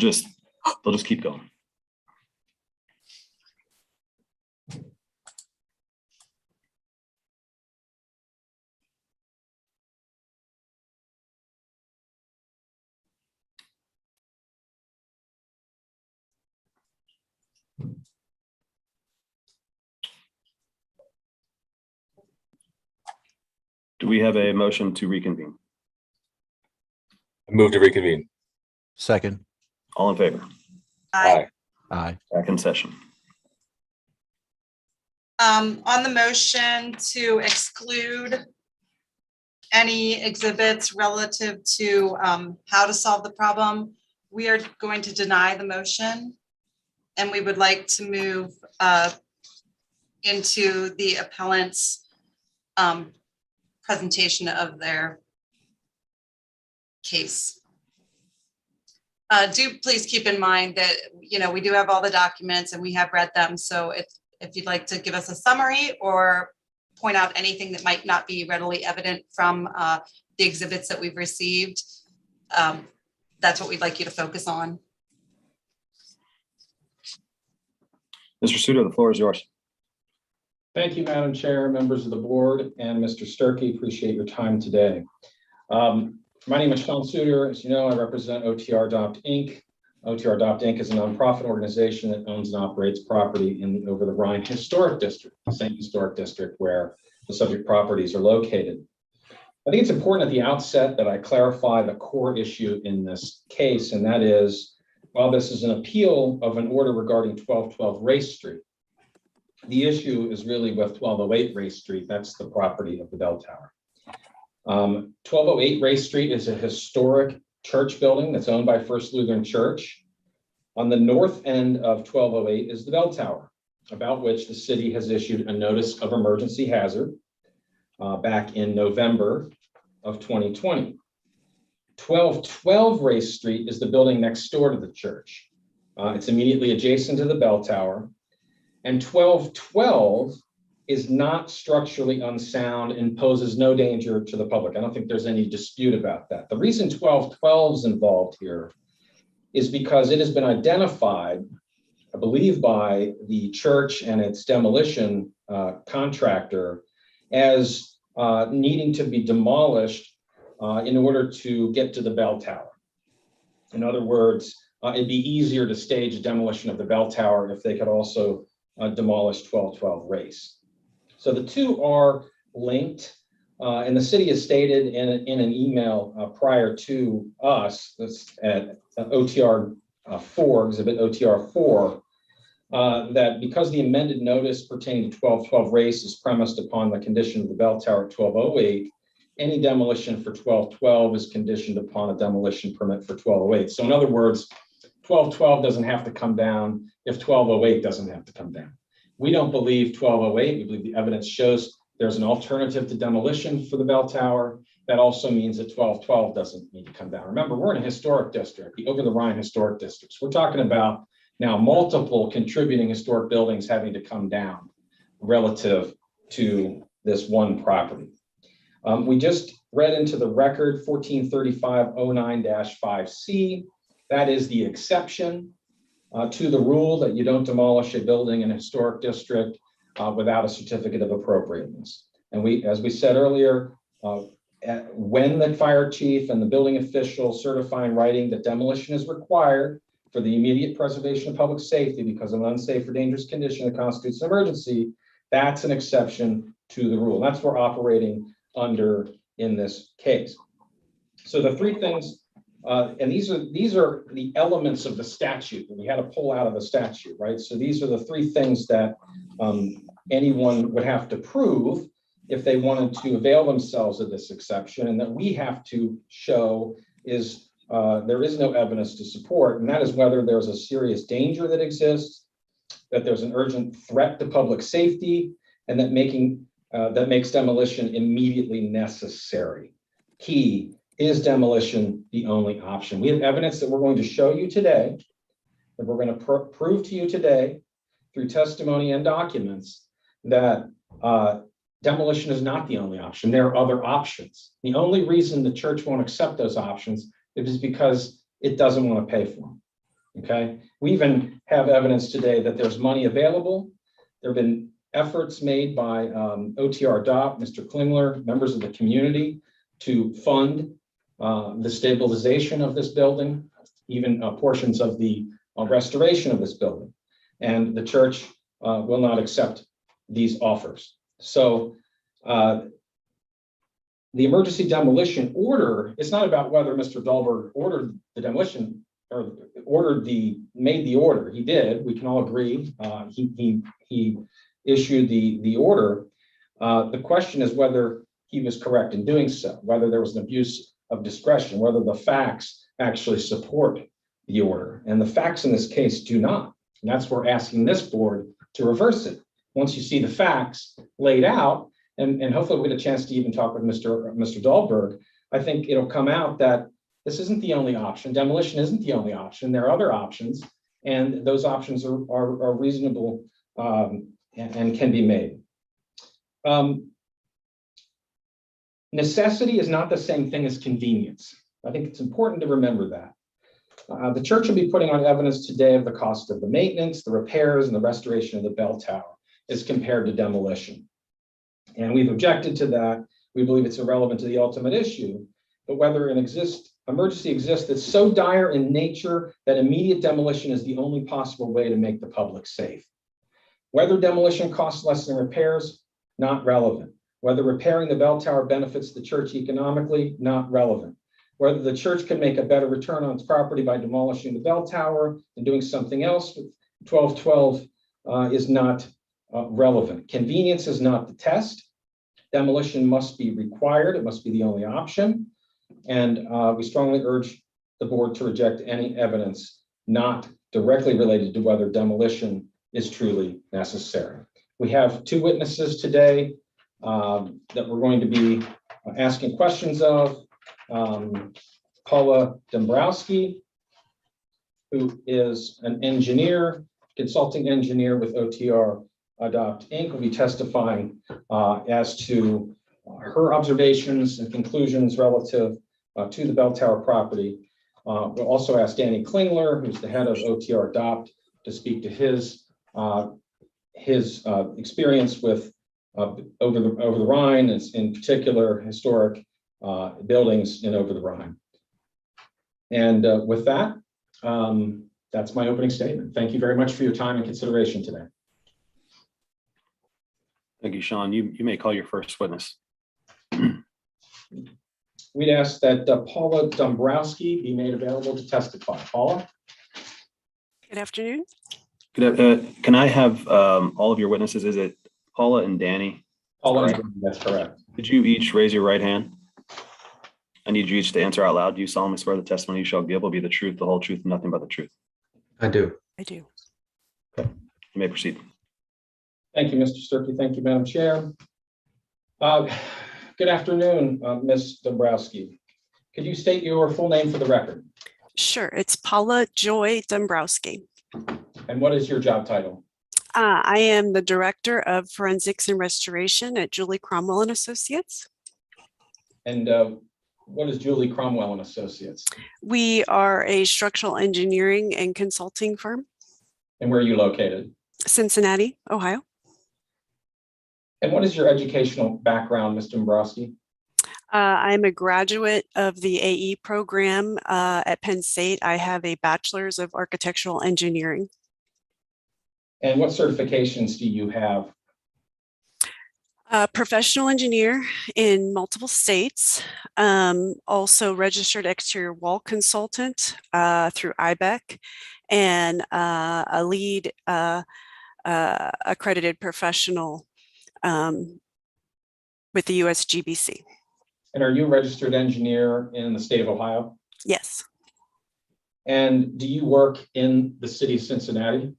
they'll just keep going. Do we have a motion to reconvene? I move to reconvene. Second. All in favor? Aye. Aye. Back in session. On the motion to exclude any exhibits relative to how to solve the problem, we are going to deny the motion. And we would like to move into the appellant's presentation of their case. Do please keep in mind that, we do have all the documents and we have read them. So if you'd like to give us a summary or point out anything that might not be readily evident from the exhibits that we've received, that's what we'd like you to focus on. Mr. Suter, the floor is yours. Thank you, Madam Chair, members of the board, and Mr. Sturkey. Appreciate your time today. My name is Sean Suter. As you know, I represent OTR Adopt Inc. OTR Adopt Inc. is a nonprofit organization that owns and operates property in the Over the Rhine Historic District, the same historic district where the subject properties are located. I think it's important at the outset that I clarify the core issue in this case, and that is, while this is an appeal of an order regarding 1212 Race Street, the issue is really with 1208 Race Street. That's the property of the bell tower. 1208 Race Street is a historic church building that's owned by First Lutheran Church. On the north end of 1208 is the bell tower, about which the city has issued a notice of emergency hazard back in November of 2020. 1212 Race Street is the building next door to the church. It's immediately adjacent to the bell tower. And 1212 is not structurally unsound and poses no danger to the public. I don't think there's any dispute about that. The reason 1212 is involved here is because it has been identified, I believe, by the church and its demolition contractor as needing to be demolished in order to get to the bell tower. In other words, it'd be easier to stage a demolition of the bell tower if they could also demolish 1212 Race. So the two are linked, and the city has stated in an email prior to us, this at OTR 4, exhibit OTR 4, that because the amended notice pertaining to 1212 Race is premised upon the condition of the bell tower at 1208, any demolition for 1212 is conditioned upon a demolition permit for 1208. So in other words, 1212 doesn't have to come down if 1208 doesn't have to come down. We don't believe 1208. We believe the evidence shows there's an alternative to demolition for the bell tower. That also means that 1212 doesn't need to come down. Remember, we're in a historic district, the Over the Rhine historic districts. We're talking about now multiple contributing historic buildings having to come down relative to this one property. We just read into the record 143509-5C. That is the exception to the rule that you don't demolish a building in a historic district without a certificate of appropriateness. And as we said earlier, when the fire chief and the building official certify in writing that demolition is required for the immediate preservation of public safety because of an unsafe or dangerous condition that constitutes an emergency, that's an exception to the rule. That's what we're operating under in this case. So the three things, and these are the elements of the statute that we had to pull out of the statute, right? So these are the three things that anyone would have to prove if they wanted to avail themselves of this exception, and that we have to show is there is no evidence to support, and that is whether there's a serious danger that exists, that there's an urgent threat to public safety, and that that makes demolition immediately necessary. Key, is demolition the only option? We have evidence that we're going to show you today, that we're going to prove to you today through testimony and documents that demolition is not the only option. There are other options. The only reason the church won't accept those options is because it doesn't want to pay for them. Okay, we even have evidence today that there's money available. There have been efforts made by OTR DOT, Mr. Klingler, members of the community to fund the stabilization of this building, even portions of the restoration of this building. And the church will not accept these offers. So the emergency demolition order is not about whether Mr. Dahlberg ordered the demolition or made the order. He did. We can all agree. He issued the order. The question is whether he was correct in doing so, whether there was an abuse of discretion, whether the facts actually support the order. And the facts in this case do not. And that's where we're asking this board to reverse it. Once you see the facts laid out, and hopefully we'll get a chance to even talk with Mr. Dahlberg, I think it'll come out that this isn't the only option. Demolition isn't the only option. There are other options, and those options are reasonable and can be made. Necessity is not the same thing as convenience. I think it's important to remember that. The church will be putting on evidence today of the cost of the maintenance, the repairs, and the restoration of the bell tower as compared to demolition. And we've objected to that. We believe it's irrelevant to the ultimate issue, but whether an emergency exists that's so dire in nature that immediate demolition is the only possible way to make the public safe. Whether demolition costs less than repairs, not relevant. Whether repairing the bell tower benefits the church economically, not relevant. Whether the church can make a better return on its property by demolishing the bell tower and doing something else with 1212 is not relevant. Convenience is not the test. Demolition must be required. It must be the only option. And we strongly urge the board to reject any evidence not directly related to whether demolition is truly necessary. We have two witnesses today that we're going to be asking questions of. Paula Dombrowski, who is an engineer, consulting engineer with OTR Adopt Inc., will be testifying as to her observations and conclusions relative to the bell tower property. We'll also ask Danny Klingler, who's the head of OTR Adopt, to speak to his experience with over the Rhine, in particular historic buildings in over the Rhine. And with that, that's my opening statement. Thank you very much for your time and consideration today. Thank you, Sean. You may call your first witness. We'd ask that Paula Dombrowski be made available to testify. Paula? Good afternoon. Can I have all of your witnesses? Is it Paula and Danny? Paula, Correct. that's correct. Could you each raise your right hand? I need you each to answer out loud. Do you solemnly swear the testimony you shall give will be the truth, the whole truth, and nothing but the truth? I do. I do. You may proceed. Thank you, Mr. Sturkey. Thank you, Madam Chair. Good afternoon, Ms. Dombrowski. Could you state your full name for the record? Sure. It's Paula Joy Dombrowski. And what is your job title? I am the Director of Forensics and Restoration at Julie Cromwell and Associates. And what is Julie Cromwell and Associates? We are a structural engineering and consulting firm, And where are you located? Cincinnati, Ohio. And what is your educational background, Ms. Dombrowski? I'm a graduate of the AE program at Penn State. I have a bachelor's of architectural engineering. And what certifications do you have? Professional engineer in multiple states, also registered exterior wall consultant through IBEC, and a lead accredited professional with the USGBC. And are you a registered engineer in the state of Ohio? Yes. And do you work in the city of Cincinnati?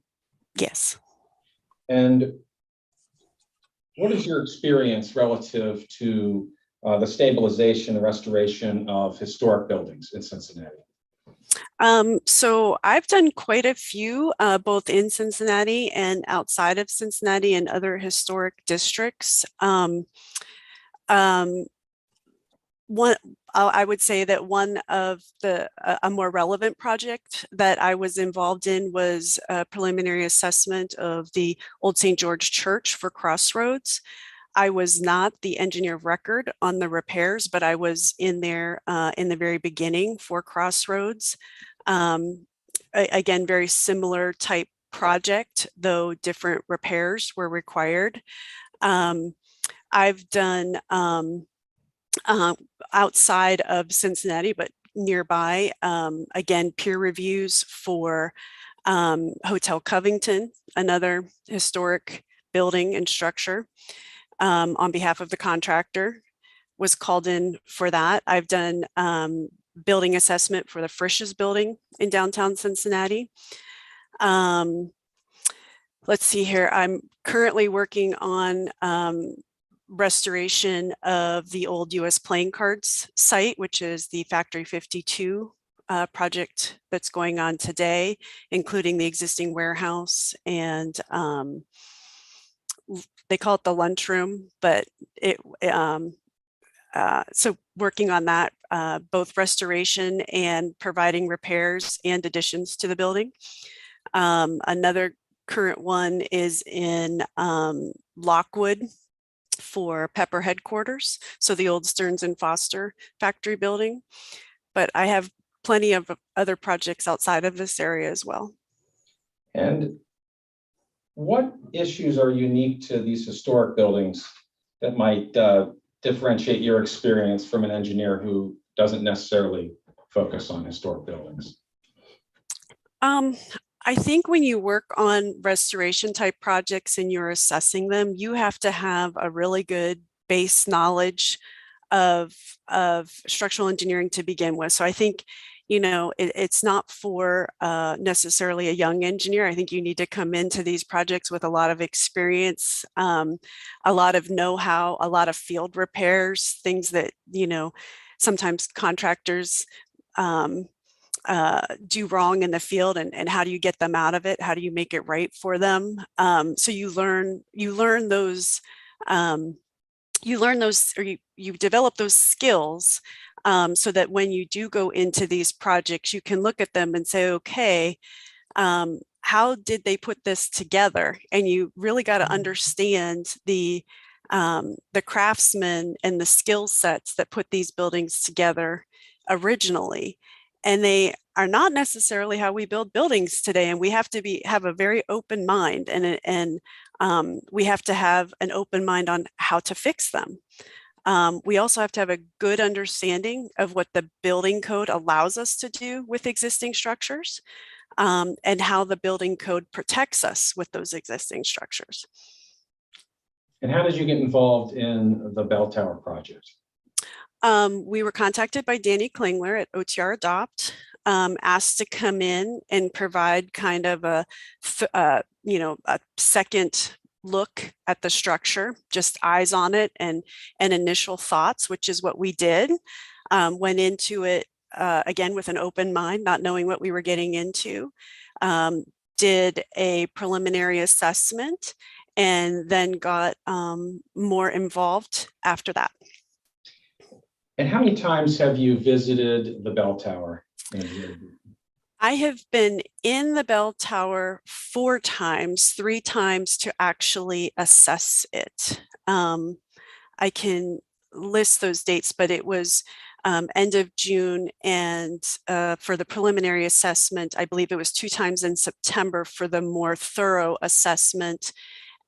Yes. And what is your experience relative to the stabilization and restoration of historic buildings in Cincinnati? So I've done quite a few, both in Cincinnati and outside of Cincinnati and other historic districts. I would say that one of a more relevant project that I was involved in was a preliminary assessment of the Old St. George Church for Crossroads. I was not the engineer of record on the repairs, but I was in there in the very beginning for Crossroads. Again, very similar type project, though different repairs were required. I've done outside of Cincinnati, but nearby, again, peer reviews for Hotel Covington, another historic building and structure, on behalf of the contractor, was called in for that. I've done building assessment for the Frisch's building in downtown Cincinnati. Let's see here. I'm currently working on restoration of the old US playing cards site, which is the Factory 52 project that's going on today, including the existing warehouse and they call it the lunchroom, but so working on that, both restoration and providing repairs and additions to the building. Another current one is in Lockwood for Pepper headquarters, so the old Stearns and Foster factory building. But I have plenty of other projects outside of this area as well. And what issues are unique to these historic buildings that might differentiate your experience from an engineer who doesn't necessarily focus on historic buildings? I think when you work on restoration type projects and you're assessing them, you have to have a really good base knowledge of structural engineering to begin with. So I think, you know, it's not for necessarily a young engineer. I think you need to come into these projects with a lot of experience, a lot of know-how, a lot of field repairs, things that, you know, sometimes contractors do wrong in the field, and how do you get them out of it? How do you make it right for them? So you learn those, or you develop those skills so that when you do go into these projects, you can look at them and say, okay, how did they put this together? And you really got to understand the craftsmen and the skill sets that put these buildings together originally. And they are not necessarily how we build buildings today. And we have to have a very open mind, and we have to have an open mind on how to fix them. We also have to have a good understanding of what the building code allows us to do with existing structures, and how the building code protects us with those existing structures. And how did you get involved in the bell tower project? We were contacted by Danny Klingler at OTR Adopt, asked to come in and provide kind of a second look at the structure, just eyes on it and initial thoughts, which is what we did. Went into it again with an open mind, not knowing what we were getting into. Did a preliminary assessment and then got more involved after that. And how many times have you visited the bell tower? I have been in the bell tower 4 times, 3 times to actually assess it. I can list those dates, but it was end of June, and for the preliminary assessment, I believe it was 2 times in September for the more thorough assessment.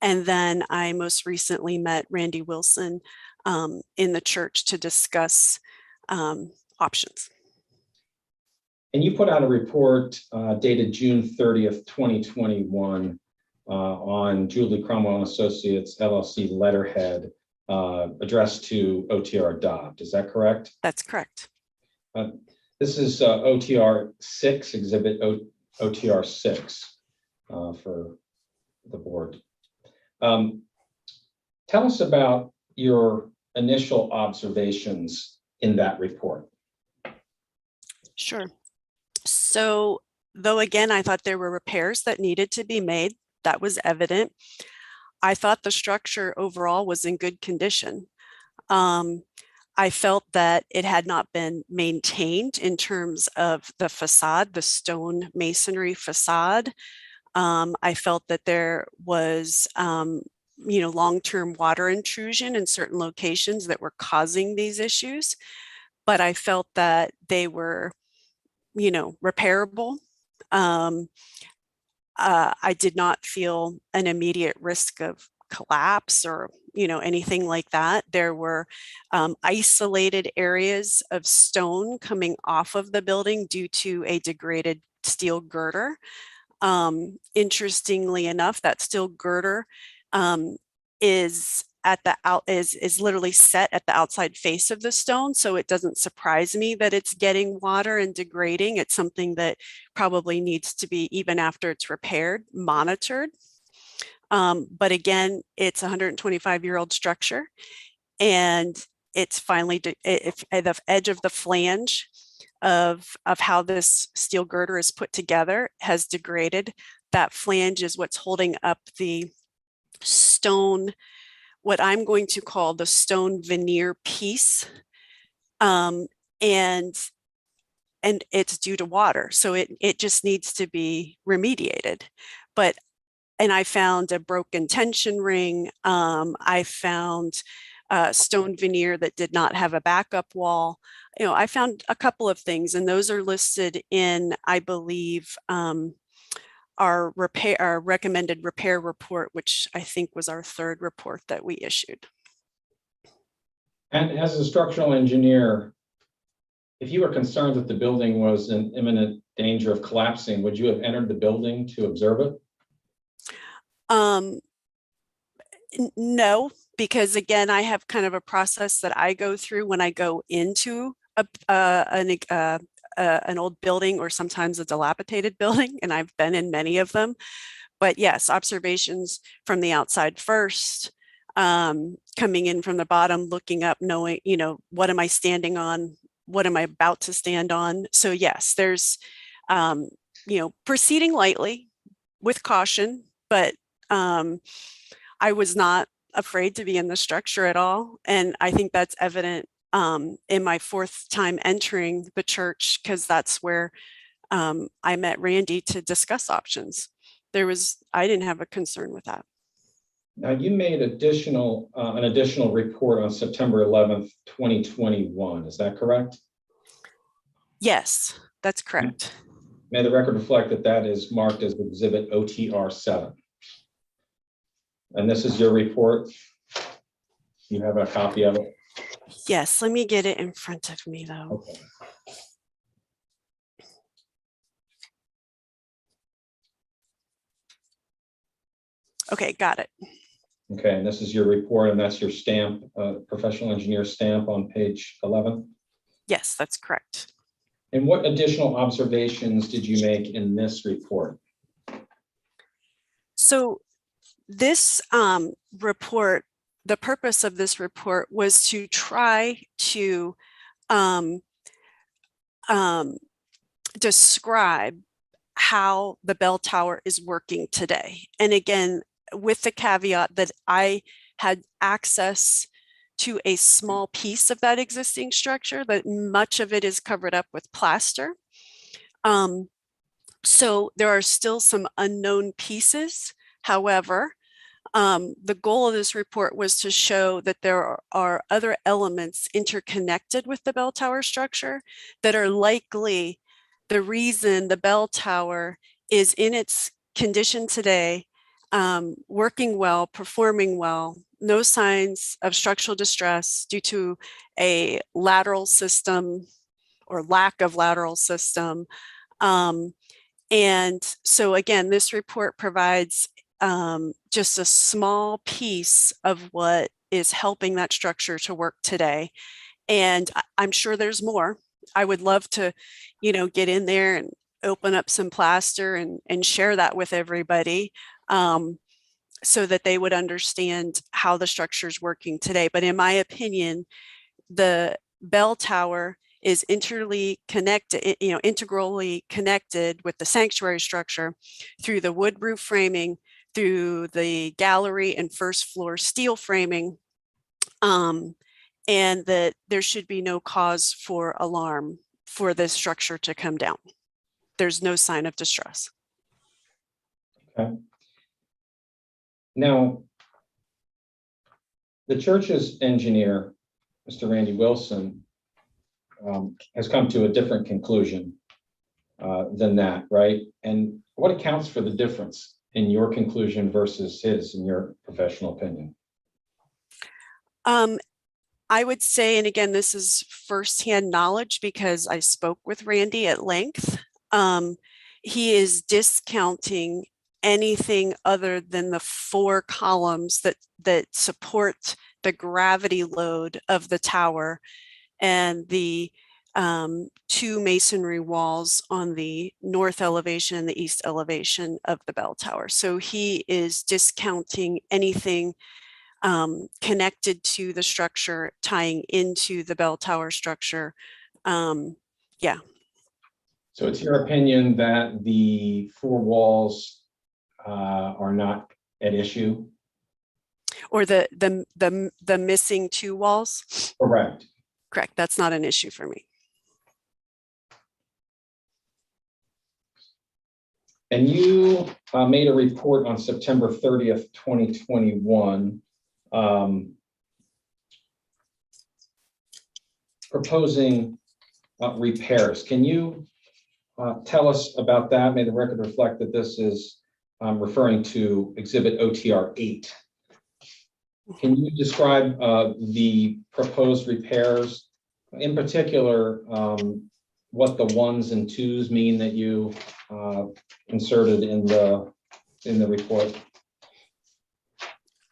And then I most recently met Randy Wilson in the church to discuss options. And you put out a report dated June 30th, 2021 on Julie Cromwell and Associates LLC letterhead addressed to OTR Adopt. Is that correct? That's correct. This is OTR 6, exhibit OTR 6 for the board. Tell us about your initial observations in that report. Sure. So, though again, I thought there were repairs that needed to be made, that was evident. I thought the structure overall was in good condition. I felt that it had not been maintained in terms of the facade, the stone masonry facade. I felt that there was, long-term water intrusion in certain locations that were causing these issues, but I felt that they were, repairable. I did not feel an immediate risk of collapse or anything like that. There were isolated areas of stone coming off of the building due to a degraded steel girder. Interestingly enough, that steel girder is at the is literally set at the outside face of the stone. So it doesn't surprise me that it's getting water and degrading. It's something that probably needs to be, even after it's repaired, monitored. But again, it's a 125-year-old structure, and it's finally the edge of the flange of how this steel girder is put together has degraded. That flange is what's holding up the stone, what I'm going to call the stone veneer piece. And it's due to water. So it just needs to be remediated. And I found a broken tension ring. I found stone veneer that did not have a backup wall. I found a couple of things, and those are listed in, I believe, our recommended repair report, which I think was our third report that we issued. And as a structural engineer, if you were concerned that the building was in imminent danger of collapsing, would you have entered the building to observe it? No, because again, I have kind of a process that I go through when I go into an old building, or sometimes a dilapidated building, and I've been in many of them. But yes, observations from the outside first, coming in from the bottom, looking up, knowing, what am I standing on? What am I about to stand on? So yes, there's, proceeding lightly with caution, but I was not afraid to be in the structure at all. And I think that's evident in my fourth time entering the church, because that's where I met Randy to discuss options. I didn't have a concern with that. Now, you made an additional report on September 11th, 2021. Is that correct? Yes, that's correct. May the record reflect that that is marked as Exhibit OTR 7. And this is your report. You have a copy of it? Yes, let me get it in front of me though. Okay. Okay, got it. Okay, and this is your report, and that's your stamp, professional engineer stamp on page 11? Yes, that's correct. And what additional observations did you make in this report? So this report, the purpose of this report was to try to describe how the bell tower is working today. And again, with the caveat that I had access to a small piece of that existing structure, but much of it is covered up with plaster. So there are still some unknown pieces. However, the goal of this report was to show that there are other elements interconnected with the bell tower structure that are likely the reason the bell tower is in its condition today, working well, performing well, no signs of structural distress due to a lateral system or lack of lateral system. And so again, this report provides just a small piece of what is helping that structure to work today. And I'm sure there's more. I would love to, get in there and open up some plaster and share that with everybody, so that they would understand how the structure is working today. But in my opinion, the bell tower is integrally connected with the sanctuary structure through the wood roof framing, through the gallery and first floor steel framing, and that there should be no cause for alarm for this structure to come down. There's no sign of distress. Now, the church's engineer, Mr. Randy Wilson, has come to a different conclusion than that, right? And what accounts for the difference in your conclusion versus his, in your professional opinion? I would say, and again, this is firsthand knowledge because I spoke with Randy at length. He is discounting anything other than the 4 columns that support the gravity load of the tower and the 2 masonry walls on the north elevation and the east elevation of the bell tower. So he is discounting anything connected to the structure, tying into the bell tower structure. Yeah. So it's your opinion that the 4 walls are not at issue? Or the missing 2 walls? Correct. Correct. That's not an issue for me. And you made a report on September 30th, 2021, proposing repairs. Can you tell us about that? May the record reflect that this is referring to Exhibit OTR 8. Can you describe the proposed repairs, in particular, what the 1s and 2s mean that you inserted in the report?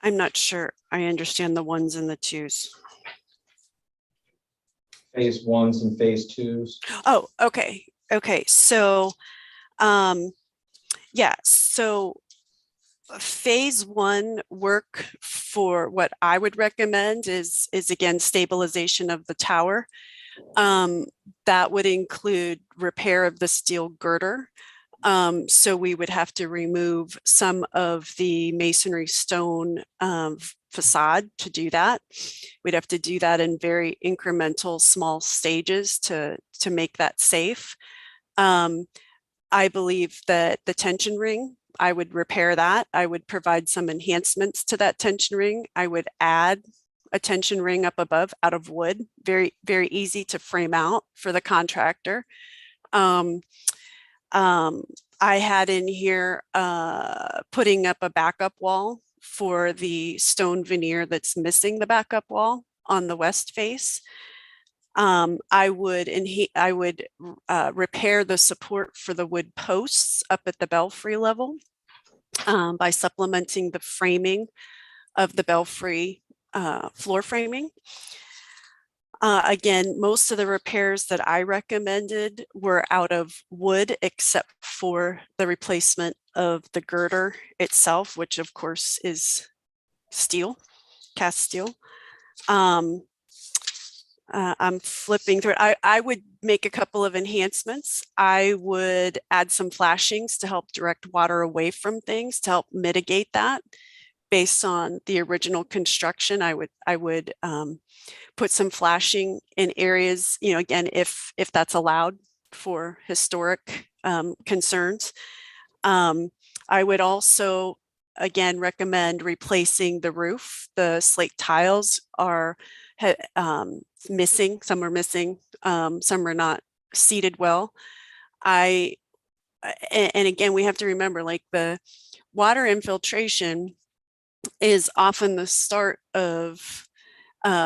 I'm not sure I understand the 1s and the 2s. Phase 1s and phase 2s. Oh, okay. Okay. So, yeah. So phase 1 work for what I would recommend is again, stabilization of the tower. That would include repair of the steel girder. So we would have to remove some of the masonry stone facade to do that. We'd have to do that in very incremental small stages to make that safe. I believe that the tension ring, I would repair that. I would provide some enhancements to that tension ring. I would add a tension ring up above out of wood, very, very easy to frame out for the contractor. I had in here putting up a backup wall for the stone veneer that's missing the backup wall on the west face. I would repair the support for the wood posts up at the belfry level by supplementing the framing of the belfry floor framing. Again, most of the repairs that I recommended were out of wood, except for the replacement of the girder itself, which of course is steel, cast steel. I'm flipping through it. I would make a couple of enhancements. I would add some flashings to help direct water away from things to help mitigate that. Based on the original construction, I would put some flashing in areas, you know, again, if that's allowed for historic concerns. I would also, again, recommend replacing the roof. The slate tiles are missing. Some are missing. Some are not seated well. And again, we have to remember, like, the water infiltration is often the start of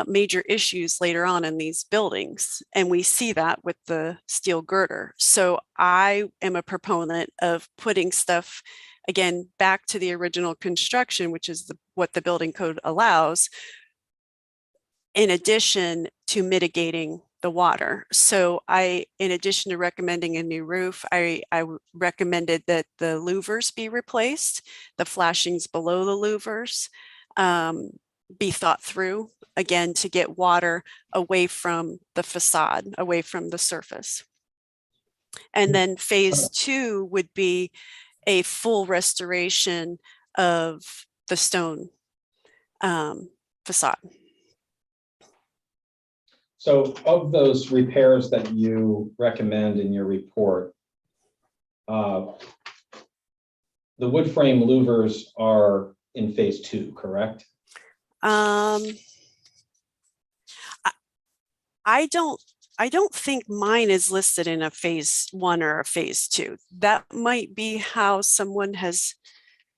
major issues later on in these buildings. And we see that with the steel girder. So I am a proponent of putting stuff, again, back to the original construction, which is what the building code allows, in addition to mitigating the water. So in addition to recommending a new roof, I recommended that the louvers be replaced, the flashings below the louvers be thought through, again, to get water away from the facade, away from the surface. And then phase 2 would be a full restoration of the stone facade. So of those repairs that you recommend in your report, the wood frame louvers are in phase 2, correct? I don't think mine is listed in a phase 1 or a phase 2. That might be how someone has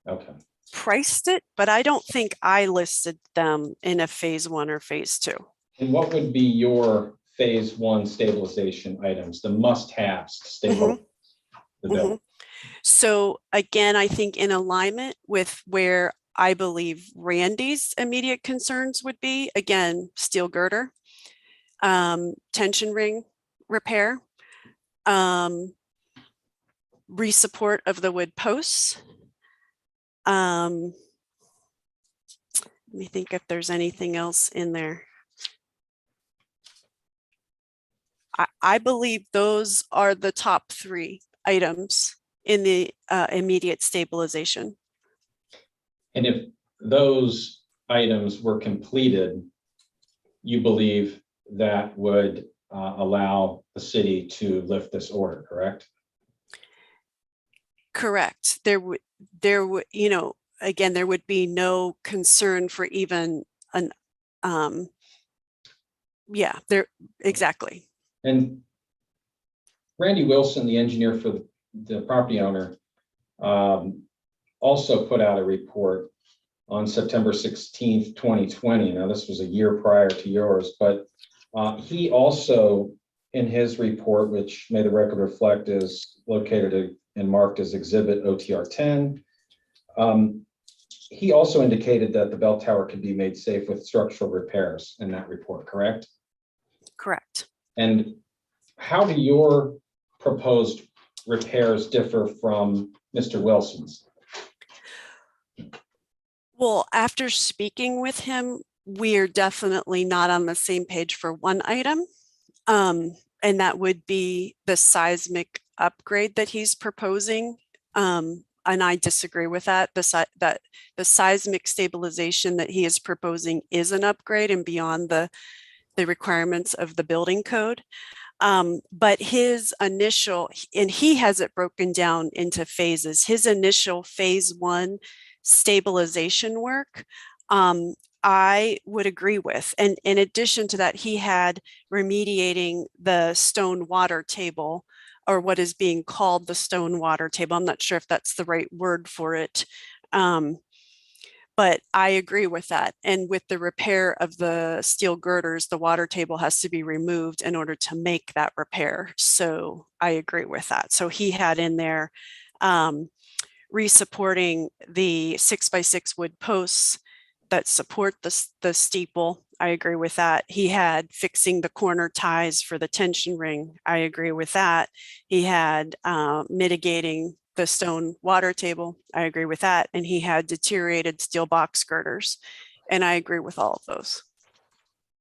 Okay. priced it, but I don't think I listed them in a phase 1 or phase 2. And what would be your phase 1 stabilization items, the must-haves to stabilize the building? So again, I think in alignment with where I believe Randy's immediate concerns would be, again, steel girder, tension ring repair, re-support of the wood posts. Let me think if there's anything else in there. I believe those are the top 3 items in the immediate stabilization. And if those items were completed, you believe that would allow the city to lift this order, correct? Correct. There would, you know, again, there would be no concern for even an, yeah, there, exactly. And Randy Wilson, the engineer for the property owner, also put out a report on September 16th, 2020. Now, this was a year prior to yours, but he also, in his report, which may the record reflect, is located and marked as Exhibit OTR 10. He also indicated that the bell tower could be made safe with structural repairs in that report, correct? Correct. And how do your proposed repairs differ from Mr. Wilson's? Well, after speaking with him, we're definitely not on the same page for one item. And that would be the seismic upgrade that he's proposing. And I disagree with that. The seismic stabilization that he is proposing is an upgrade and beyond the requirements of the building code. But his initial, and he has it broken down into phases, his initial phase 1 stabilization work, I would agree with. And in addition to that, he had remediating the stone water table, or what is being called the stone water table. I'm not sure if that's the right word for it. But I agree with that. And with the repair of the steel girders, the water table has to be removed in order to make that repair. So I agree with that. So he had in there re-supporting the 6x6 wood posts that support the steeple. I agree with that. He had fixing the corner ties for the tension ring. I agree with that. He had mitigating the stone water table. I agree with that. And he had deteriorated steel box girders. And I agree with all of those.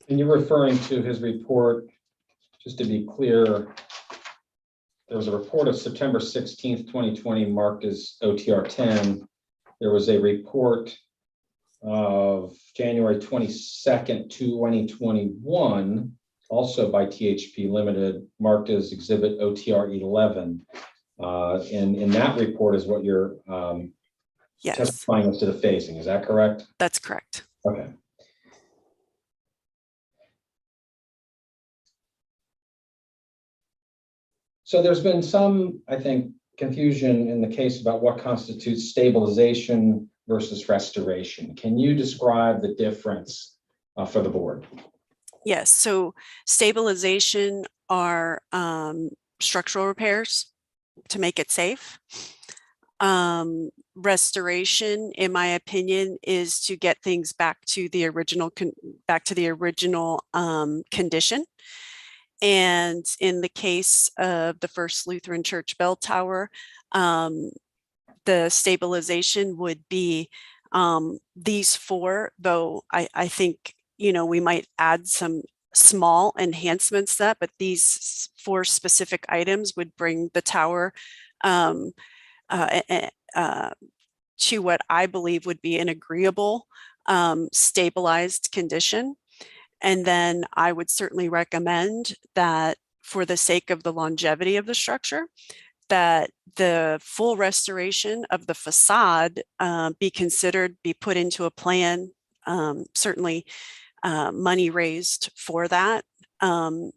And you're referring to his report, just to be clear, there was a report of September 16th, 2020, marked as OTR 10. There was a report of January 22nd, 2021, also by THP Limited, marked as Exhibit OTR 11. And in that report is what you're Yes, testifying as to the phasing. Is that correct? that's correct. Okay. So there's been some, I think, confusion in the case about what constitutes stabilization versus restoration. Can you describe the difference for the board? Yes, so stabilization are structural repairs to make it safe. Restoration, in my opinion, is to get things back to the original condition. And in the case of the First Lutheran Church bell tower, the stabilization would be these 4, though I think, you know, we might add some small enhancements to that, but these 4 specific items would bring the tower to what I believe would be an agreeable, stabilized condition. And then I would certainly recommend that for the sake of the longevity of the structure, that the full restoration of the facade be considered, be put into a plan, certainly money raised for that. And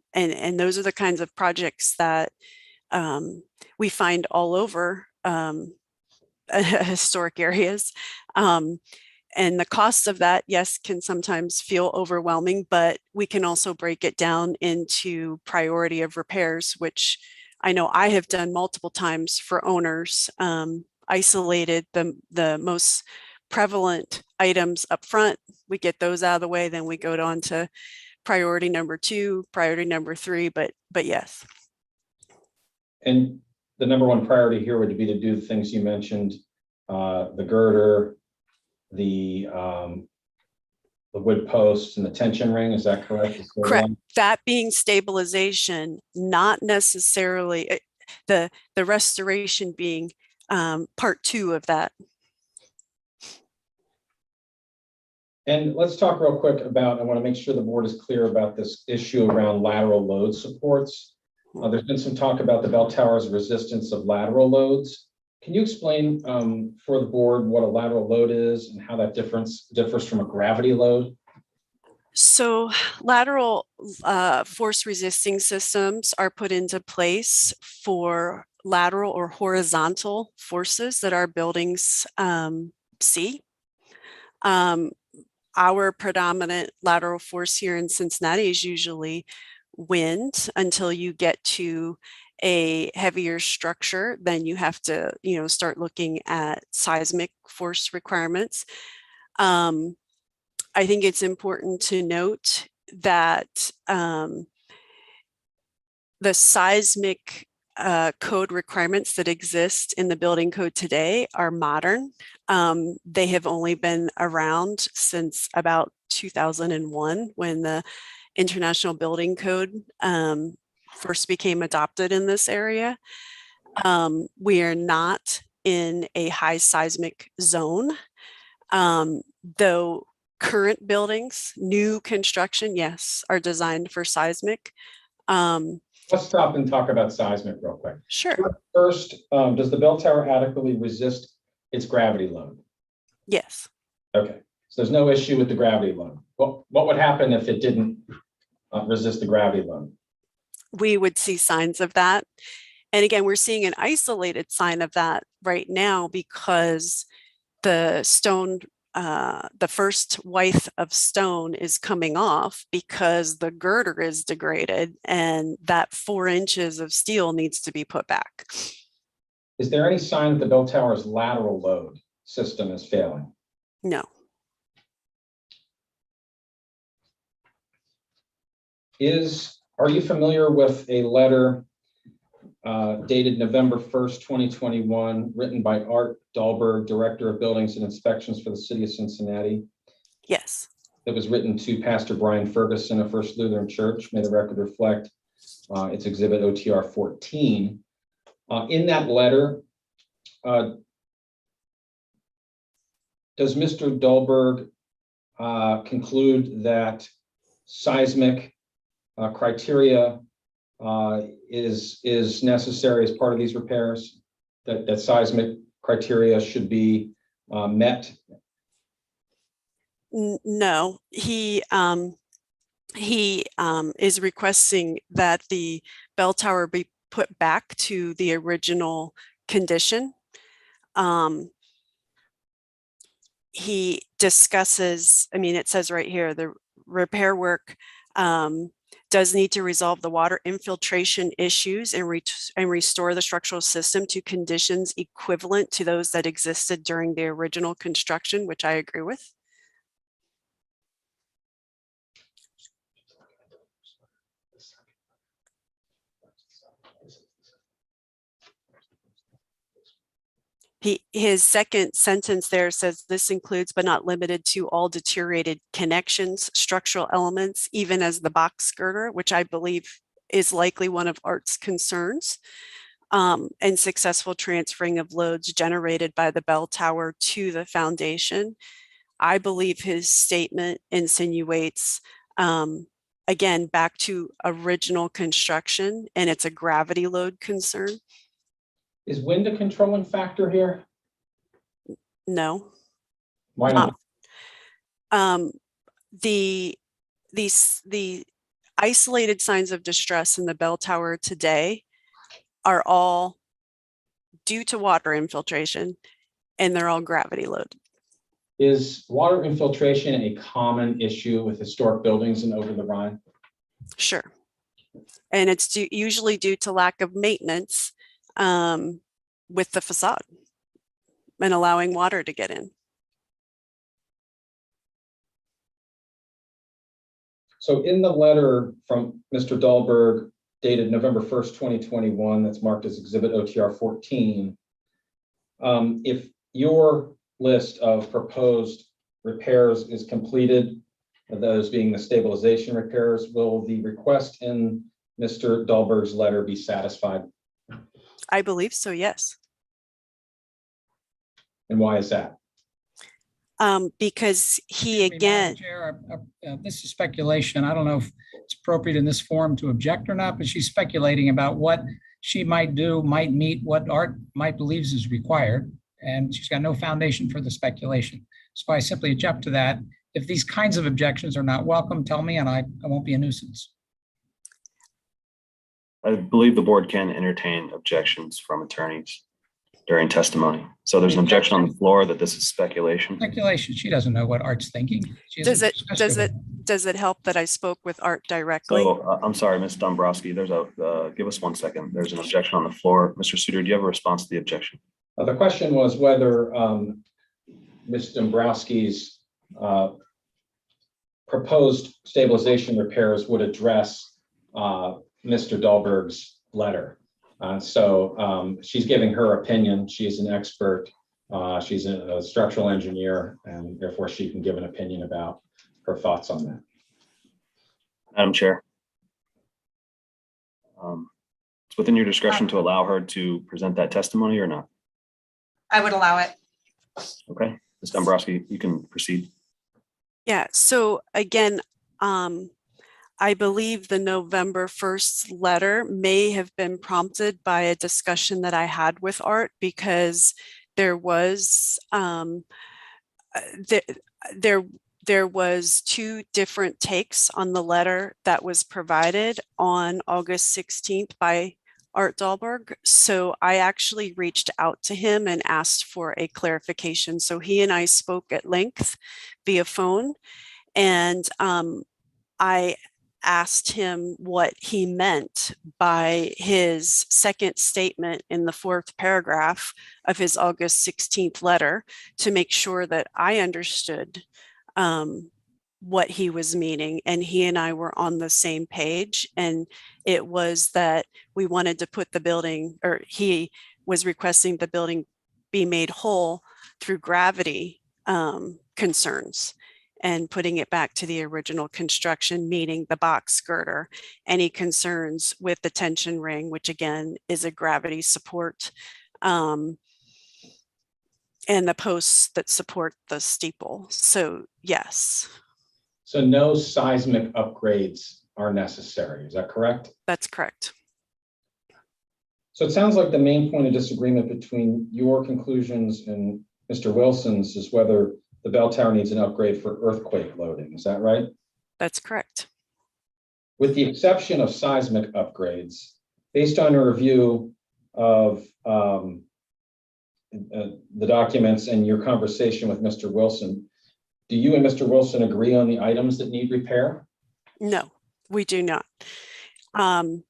those are the kinds of projects that we find all over historic areas. And the costs of that, yes, can sometimes feel overwhelming, but we can also break it down into priority of repairs, which I know I have done multiple times for owners, isolated the most prevalent items up front. We get those out of the way, then we go on to priority number 2, priority number 3, but yes. And the number one priority here would be to do the things you mentioned, the girder, the wood posts and the tension ring. Is that correct? Correct. That being stabilization, not necessarily the restoration being part 2 of that. And let's talk real quick about, I want to make sure the board is clear about this issue around lateral load supports. There's been some talk about the bell tower's resistance of lateral loads. Can you explain for the board what a lateral load is and how that differs from a gravity load? So lateral force resisting systems are put into place for lateral or horizontal forces that our buildings see. Our predominant lateral force here in Cincinnati is usually wind until you get to a heavier structure. Then you have to, start looking at seismic force requirements. I think it's important to note that the seismic code requirements that exist in the building code today are modern. They have only been around since about 2001 when the International Building Code first became adopted in this area. We are not in a high seismic zone, though current buildings, new construction, yes, are designed for seismic. Let's stop and talk about seismic real quick. Sure. First, does the bell tower adequately resist its gravity load? Yes. Okay, so there's no issue with the gravity load. What would happen if it didn't resist the gravity load? We would see signs of that. And again, we're seeing an isolated sign of that right now because the stone, the first withe of stone is coming off because the girder is degraded and that 4 inches of steel needs to be put back. Is there any sign that the bell tower's lateral load system is failing? No. Are you familiar with a letter dated November 1st, 2021, written by Art Dahlberg, Director of Buildings and Inspections for the City of Cincinnati? Yes. It was written to Pastor Brian Ferguson of First Lutheran Church. May the record reflect it's Exhibit OTR 14. In that letter, does Mr. Dahlberg conclude that seismic criteria is necessary as part of these repairs, that seismic criteria should be met? No, he is requesting that the bell tower be put back to the original condition. He discusses, it says right here, the repair work does need to resolve the water infiltration issues and restore the structural system to conditions equivalent to those that existed during the original construction, which I agree with. His second sentence there says this includes but not limited to all deteriorated connections, structural elements, even as the box girder, which I believe is likely one of Art's concerns, and successful transferring of loads generated by the bell tower to the foundation. I believe his statement insinuates Again, back to original construction, and it's a gravity load concern. Is wind a controlling factor here? No. Why not? The isolated signs of distress in the bell tower today are all due to water infiltration, and they're all gravity load. Is water infiltration a common issue with historic buildings and over the Rhine? Sure. And it's usually due to lack of maintenance with the facade and allowing water to get in. So in the letter from Mr. Dahlberg dated November 1st, 2021, that's marked as Exhibit OTR 14, if your list of proposed repairs is completed, those being the stabilization repairs, will the request in Mr. Dahlberg's letter be satisfied? I believe so, yes. And why is that? Because he Excuse me, Madam again, Chair, this is speculation. I don't know if it's appropriate in this forum to object or not, but she's speculating about what she might do, might meet what Art might believes is required, and she's got no foundation for the speculation. So I simply object to that. If these kinds of objections are not welcome, tell me, and I won't be a nuisance. I believe the board can entertain objections from attorneys during testimony. So there's an objection on the floor that this is speculation. Speculation. She doesn't know what Art's thinking. She hasn't discussed with does it help that I spoke with Art directly? So I'm sorry, Ms. Dombrowski, there's give us 1 second. There's an objection on the floor. Mr. Suter, do you have a response to the objection? The question was whether Ms. Dombrowski's proposed stabilization repairs would address Mr. Dahlberg's letter. So she's giving her opinion. She's an expert. She's a structural engineer, and therefore she can give an opinion about her thoughts on that. Madam Chair. It's within your discretion to allow her to present that testimony or not. I would allow it. Okay, Ms. Dombrowski, you can proceed. Yeah, so again, I believe the November 1st letter may have been prompted by a discussion that I had with Art, because there was there was 2 different takes on the letter that was provided on August 16th by Art Dahlberg. So I actually reached out to him and asked for a clarification. So he and I spoke at length via phone, and I asked him what he meant by his second statement in the 4th paragraph of his August 16th letter, to make sure that I understood what he was meaning. And he and I were on the same page. And it was that we wanted to put the building, or he was requesting the building be made whole through gravity concerns, and putting it back to the original construction, meaning the box girder. Any concerns with the tension ring, which again is a gravity support, and the posts that support the steeple. So yes. So no seismic upgrades are necessary. Is that correct? That's correct. So it sounds like the main point of disagreement between your conclusions and Mr. Wilson's is whether the bell tower needs an upgrade for earthquake loading. Is that right? That's correct. With the exception of seismic upgrades, based on a review of the documents and your conversation with Mr. Wilson, do you and Mr. Wilson agree on the items that need repair? No, we do not. And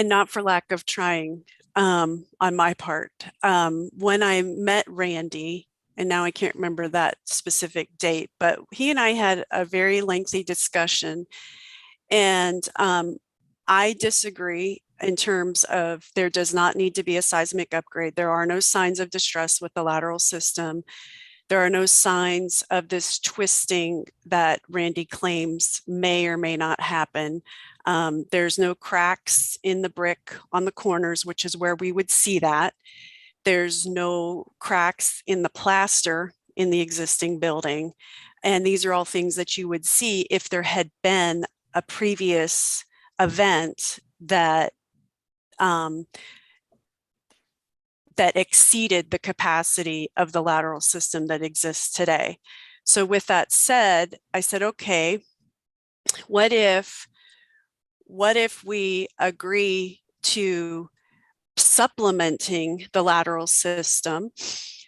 not for lack of trying on my part. When I met Randy, and now I can't remember that specific date, but he and I had a very lengthy discussion, and I disagree in terms of there does not need to be a seismic upgrade. There are no signs of distress with the lateral system. There are no signs of this twisting that Randy claims may or may not happen. There's no cracks in the brick on the corners, which is where we would see that. There's no cracks in the plaster in the existing building. And these are all things that you would see if there had been a previous event that that exceeded the capacity of the lateral system that exists today. So with that said, I said, okay, what if we agree to supplementing the lateral system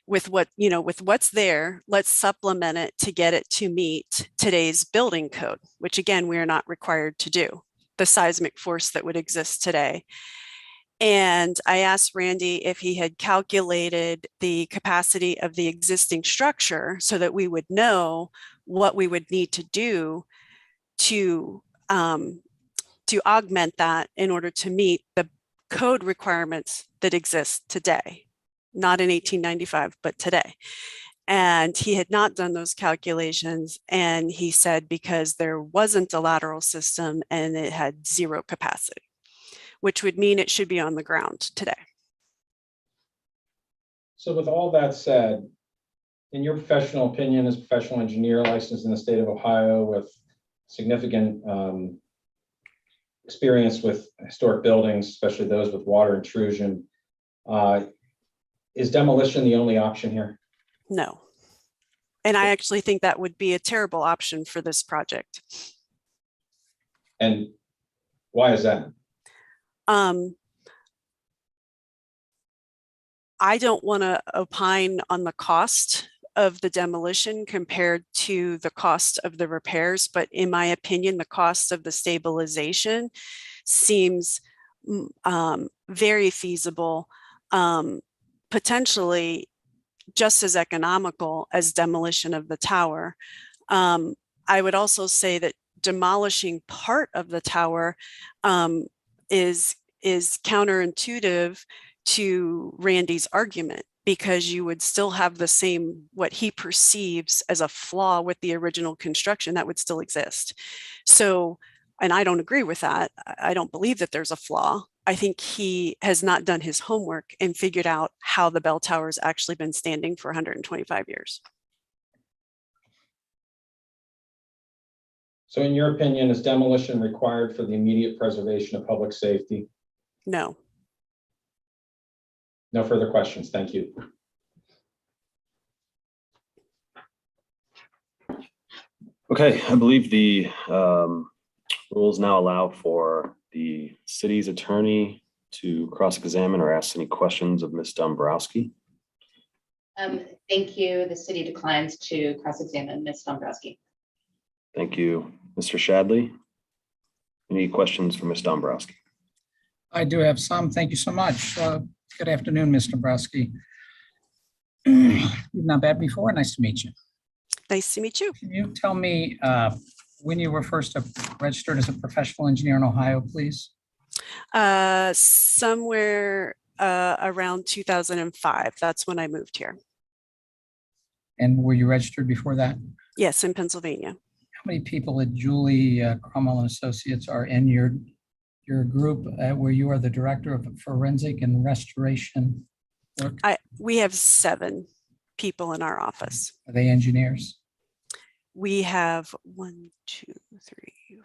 with with what's there, let's supplement it to get it to meet today's building code, which again, we are not required to do, the seismic force that would exist today. And I asked Randy if he had calculated the capacity of the existing structure so that we would know what we would need to do to augment that in order to meet the code requirements that exist today, not in 1895, but today. And he had not done those calculations. And he said, because there wasn't a lateral system and it had zero capacity, which would mean it should be on the ground today. So with all that said, in your professional opinion as a professional engineer licensed in the state of Ohio with significant experience with historic buildings, especially those with water intrusion, is demolition the only option here? No. And I actually think that would be a terrible option for this project. And why is that? I don't want to opine on the cost of the demolition compared to the cost of the repairs, but in my opinion, the cost of the stabilization seems very feasible, potentially just as economical as demolition of the tower. I would also say that demolishing part of the tower is counterintuitive to Randy's argument, because you would still have the same, what he perceives as a flaw with the original construction that would still exist. So, and I don't agree with that. I don't believe that there's a flaw. I think he has not done his homework and figured out how the bell tower has actually been standing for 125 years. So in your opinion, is demolition required for the immediate preservation of public safety? No. No further questions. Thank you. Okay, I believe the rules now allow for the city's attorney to cross-examine or ask any questions of Ms. Dombrowski. Thank you. The city declines to cross-examine Ms. Dombrowski. Thank you. Mr. Shadley, any questions for Ms. Dombrowski? I do have some. Thank you so much. Good afternoon, Ms. Dombrowski. You've not met before. Nice to meet you. Nice to meet you. Can you tell me when you were first registered as a professional engineer in Ohio, please? Somewhere around 2005. That's when I moved here. And were you registered before that? Yes, in Pennsylvania. How many people at Julie Cromwell and Associates are in your group where you are the director of forensic and restoration work? We have 7 people in our office. Are they engineers? We have 1, 2, 3,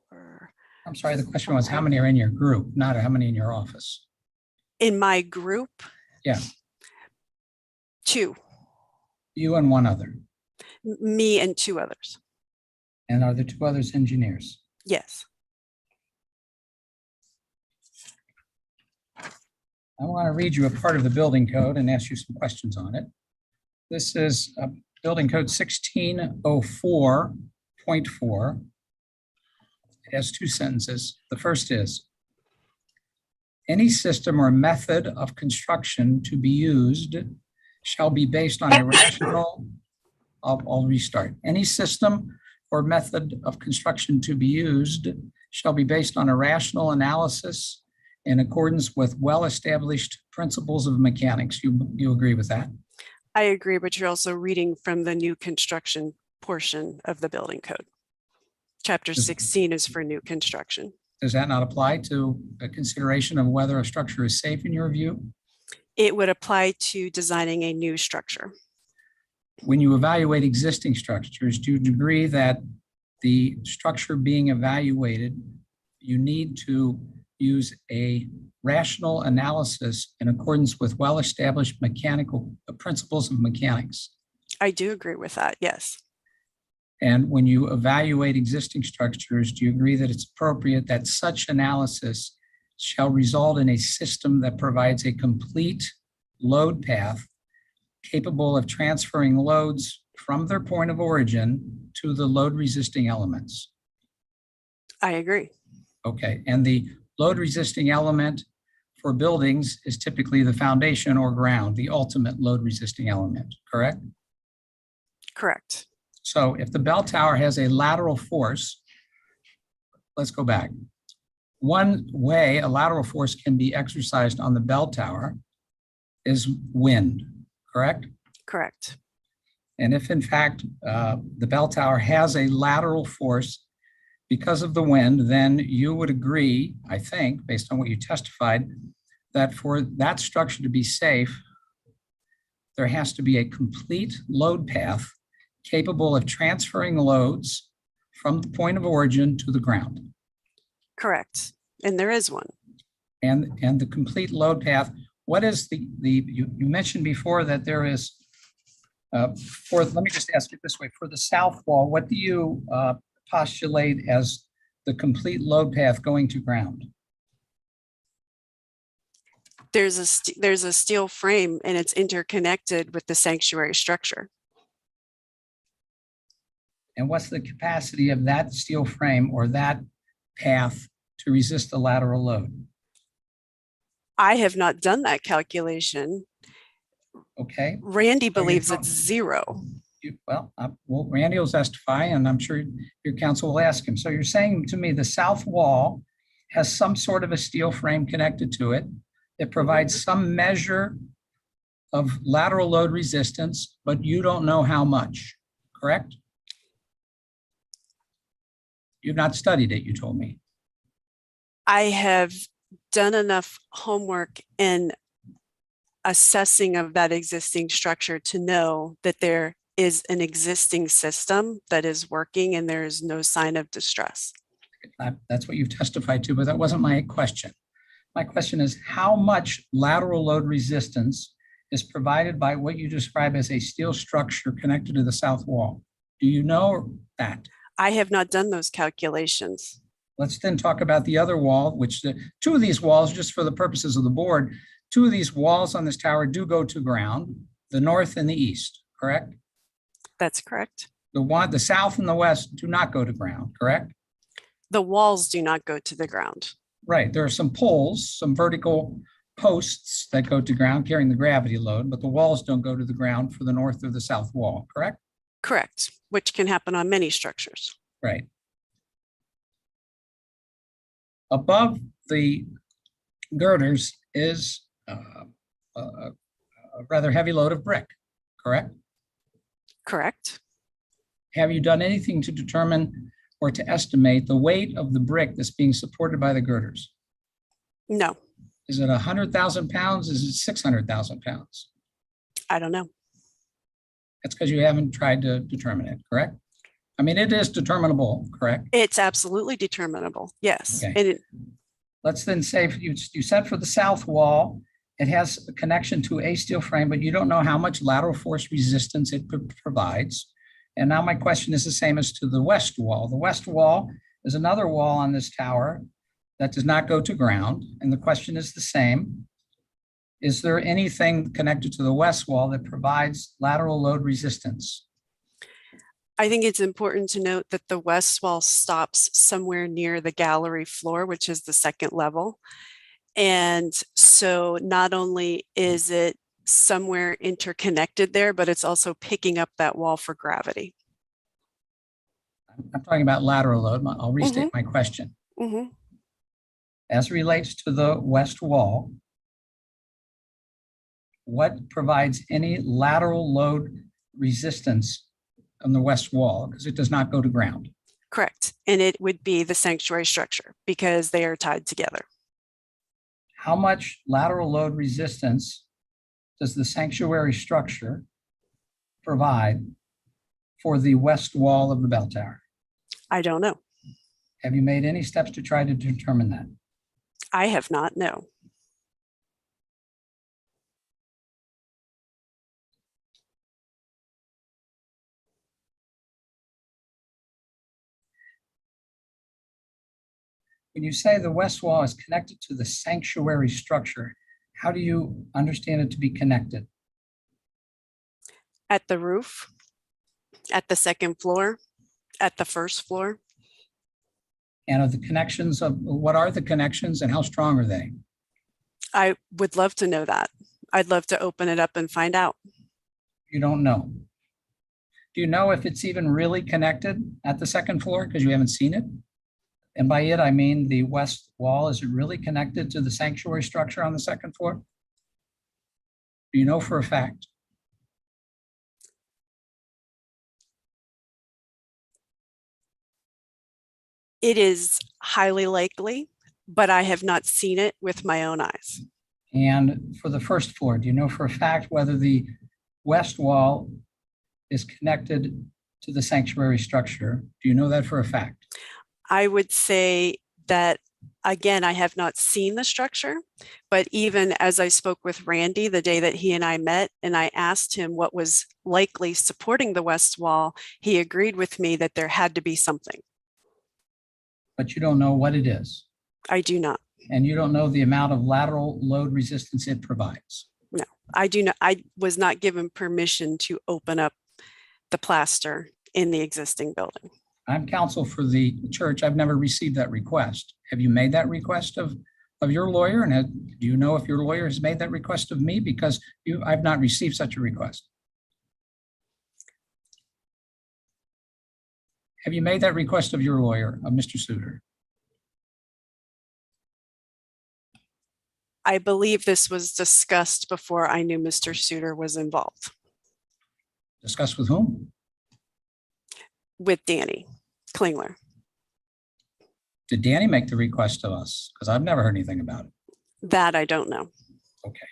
4. I'm sorry, the question was how many are in your group, not how many in your office? In my group? Yeah. 2. You and one other. Me and 2 others. And are the 2 others engineers? Yes. I want to read you a part of the building code and ask you some questions on it. This is building code 1604.4. It has 2 sentences. The first is, any system or method of construction to be used shall be based on a rational, I'll restart. Any system or method of construction to be used shall be based on a rational analysis in accordance with well-established principles of mechanics. You agree with that? I agree, but you're also reading from the new construction portion of the building code. Chapter 16 is for new construction. Does that not apply to a consideration of whether a structure is safe in your view? It would apply to designing a new structure. when you evaluate existing structures, do you agree that the structure being evaluated, you need to use a rational analysis in accordance with well-established mechanical principles of mechanics? I do agree with that. Yes. And when you evaluate existing structures, do you agree that it's appropriate that such analysis shall result in a system that provides a complete load path capable of transferring loads from their point of origin to the load resisting elements? I agree. Okay, and the load resisting element for buildings is typically the foundation or ground, the ultimate load resisting element, correct? Correct. So if the bell tower has a lateral force, let's go back. One way a lateral force can be exercised on the bell tower is wind, correct? Correct. And if in fact the bell tower has a lateral force because of the wind, then you would agree, I think, based on what you testified, that for that structure to be safe, there has to be a complete load path capable of transferring loads from the point of origin to the ground. Correct. And there is one. And the complete load path, what is you mentioned before that there is, let me just ask it this way, for the south wall, what do you postulate as the complete load path going to ground? There's a steel frame and it's interconnected with the sanctuary structure. And what's the capacity of that steel frame or that path to resist the lateral load? I have not done that calculation. Okay. Randy believes it's zero. Well, Randy will testify, and I'm sure your counsel will ask him. So you're saying to me the south wall has some sort of a steel frame connected to it. It provides some measure of lateral load resistance, but you don't know how much, correct? You've not studied it, you told me. I have done enough homework in assessing of that existing structure to know that there is an existing system that is working and there is no sign of distress. That's what you've testified to, but that wasn't my question. My question is, how much lateral load resistance is provided by what you describe as a steel structure connected to the south wall? Do you know that? I have not done those calculations. Let's then talk about the other wall, which two of these walls, just for the purposes of the board, two of these walls on this tower do go to ground, the north and the east, correct? That's correct. The south and the west do not go to ground, correct? The walls do not go to the ground. Right. There are some poles, some vertical posts that go to ground carrying the gravity load, but the walls don't go to the ground for the north or the south wall, correct? Correct, which can happen on many structures. Right. Above the girders is a rather heavy load of brick, correct? Correct. Have you done anything to determine or to estimate the weight of the brick that's being supported by the girders? No, Is it 100,000 pounds? Is it 600,000 pounds? I don't know. That's because you haven't tried to determine it, correct? I mean, it is determinable, correct? It's absolutely determinable. Yes. Okay. And Let's then say you said for the south wall, it has a connection to a steel frame, but you don't know how much lateral force resistance it provides. And now my question is the same as to the west wall. The west wall is another wall on this tower that does not go to ground. And the question is the same. Is there anything connected to the west wall that provides lateral load resistance? I think it's important to note that the west wall stops somewhere near the gallery floor, which is the second level. And so not only is it somewhere interconnected there, but it's also picking up that wall for gravity. I'm talking about lateral load. I'll restate my question. Mhm. As it relates to the west wall, what provides any lateral load resistance on the west wall? Because it does not go to ground. Correct. And it would be the sanctuary structure because they are tied together. How much lateral load resistance does the sanctuary structure provide for the west wall of the bell tower? I don't know. Have you made any steps to try to determine that? I have not, no. When you say the west wall is connected to the sanctuary structure, how do you understand it to be connected? At the roof, at the second floor, at the first floor. And of the connections of, what are the connections and how strong are they? I would love to know that. I'd love to open it up and find out. You don't know. Do you know if it's even really connected at the second floor? Because you haven't seen it. And by it, I mean the west wall. Is it really connected to the sanctuary structure on the second floor? Do you know for a fact? It is highly likely, but I have not seen it with my own eyes. And for the first floor, do you know for a fact whether the west wall is connected to the sanctuary structure? Do you know that for a fact? I would say that, again, I have not seen the structure, but even as I spoke with Randy the day that he and I met, and I asked him what was likely supporting the west wall, he agreed with me that there had to be something. But you don't know what it is. I do not. And you don't know the amount of lateral load resistance it provides. No, I do not. I was not given permission to open up the plaster in the existing building. I'm counsel for the church. I've never received that request. Have you made that request of your lawyer? And do you know if your lawyer has made that request of me? Because I've not received such a request. Have you made that request of your lawyer, of Mr. Suter? I believe this was discussed before I knew Mr. Suter was involved. Discussed with whom? With Danny Klingler. Did Danny make the request of us? Because I've never heard anything about it. That I don't know. Okay.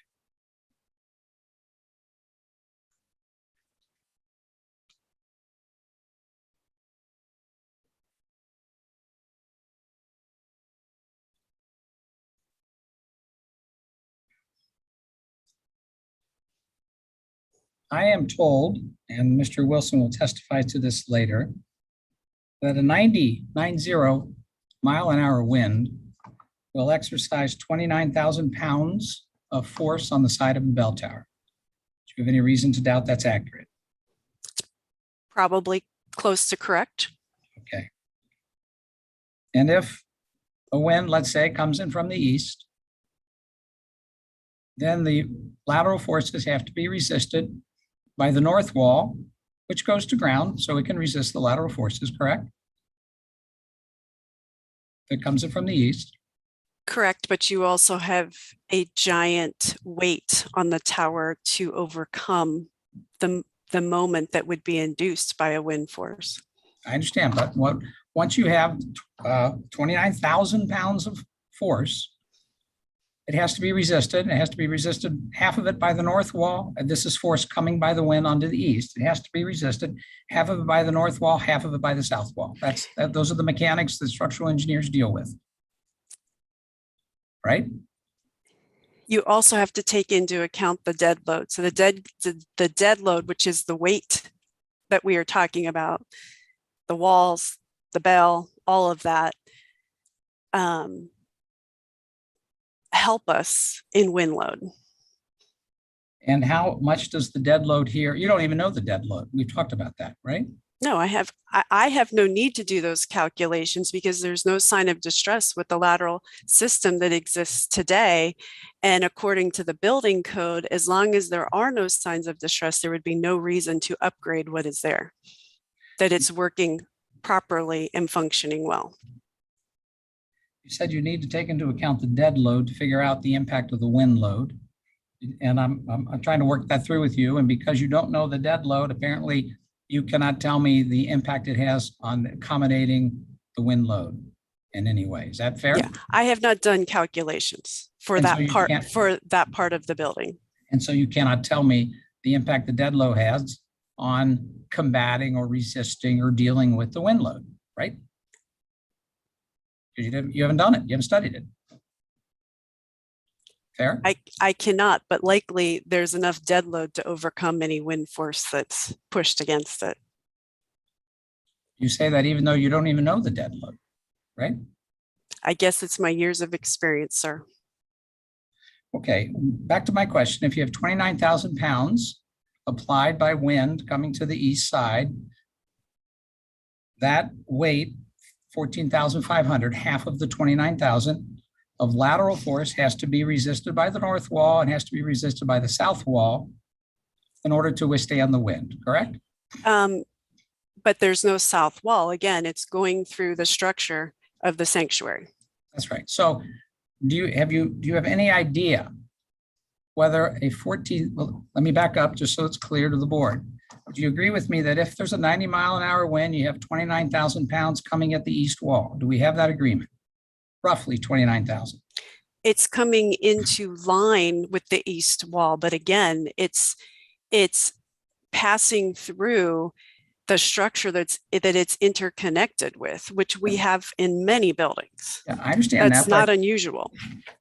I am told, and Mr. Wilson will testify to this later, that a 90 mile an hour wind will exercise 29,000 pounds of force on the side of the bell tower. Do you have any reason to doubt that's accurate? Probably close to correct. Okay. And if a wind, let's say, comes in from the east, then the lateral forces have to be resisted by the north wall, which goes to ground, so it can resist the lateral forces, correct? That comes in from the east. Correct, but you also have a giant weight on the tower to overcome the moment that would be induced by a wind force. I understand, but once you have 29,000 pounds of force, it has to be resisted. It has to be resisted, half of it by the north wall. And this is force coming by the wind onto the east. It has to be resisted, half of it by the north wall, half of it by the south wall. Those are the mechanics that structural engineers deal with. Right? You also have to take into account the dead load. So the dead load, which is the weight that we are talking about, the walls, the bell, all of that, help us in wind load. And how much does the dead load here? You don't even know the dead load. We've talked about that, right? No, I have no need to do those calculations because there's no sign of distress with the lateral system that exists today. And according to the building code, as long as there are no signs of distress, there would be no reason to upgrade what is there, that it's working properly and functioning well. You said you need to take into account the dead load to figure out the impact of the wind load. And I'm trying to work that through with you. And because you don't know the dead load, apparently you cannot tell me the impact it has on accommodating the wind load in any way. Is that fair? Yeah, I have not done calculations for And so that you part, can't- of the building. And so you cannot tell me the impact the dead load has on combating or resisting or dealing with the wind load, right? Because you haven't done it, you haven't studied it. Fair? I cannot, but likely there's enough dead load to overcome any wind force that's pushed against it. You say that even though you don't even know the dead load, right? I guess it's my years of experience, sir. Okay, back to my question. If you have 29,000 pounds applied by wind coming to the east side, that weight, 14,500, half of the 29,000 of lateral force has to be resisted by the north wall and has to be resisted by the south wall in order to withstand the wind, correct? But there's no south wall. Again, it's going through the structure of the sanctuary. That's right. So do you have any idea whether a 14, well, let me back up just so it's clear to the board. Do you agree with me that if there's a 90-mile-an-hour wind, you have 29,000 pounds coming at the east wall? Do we have that agreement? Roughly 29,000. It's coming into line with the east wall, but again, it's passing through the structure that it's interconnected with, which we have in many buildings. Yeah, I understand That's that. not unusual.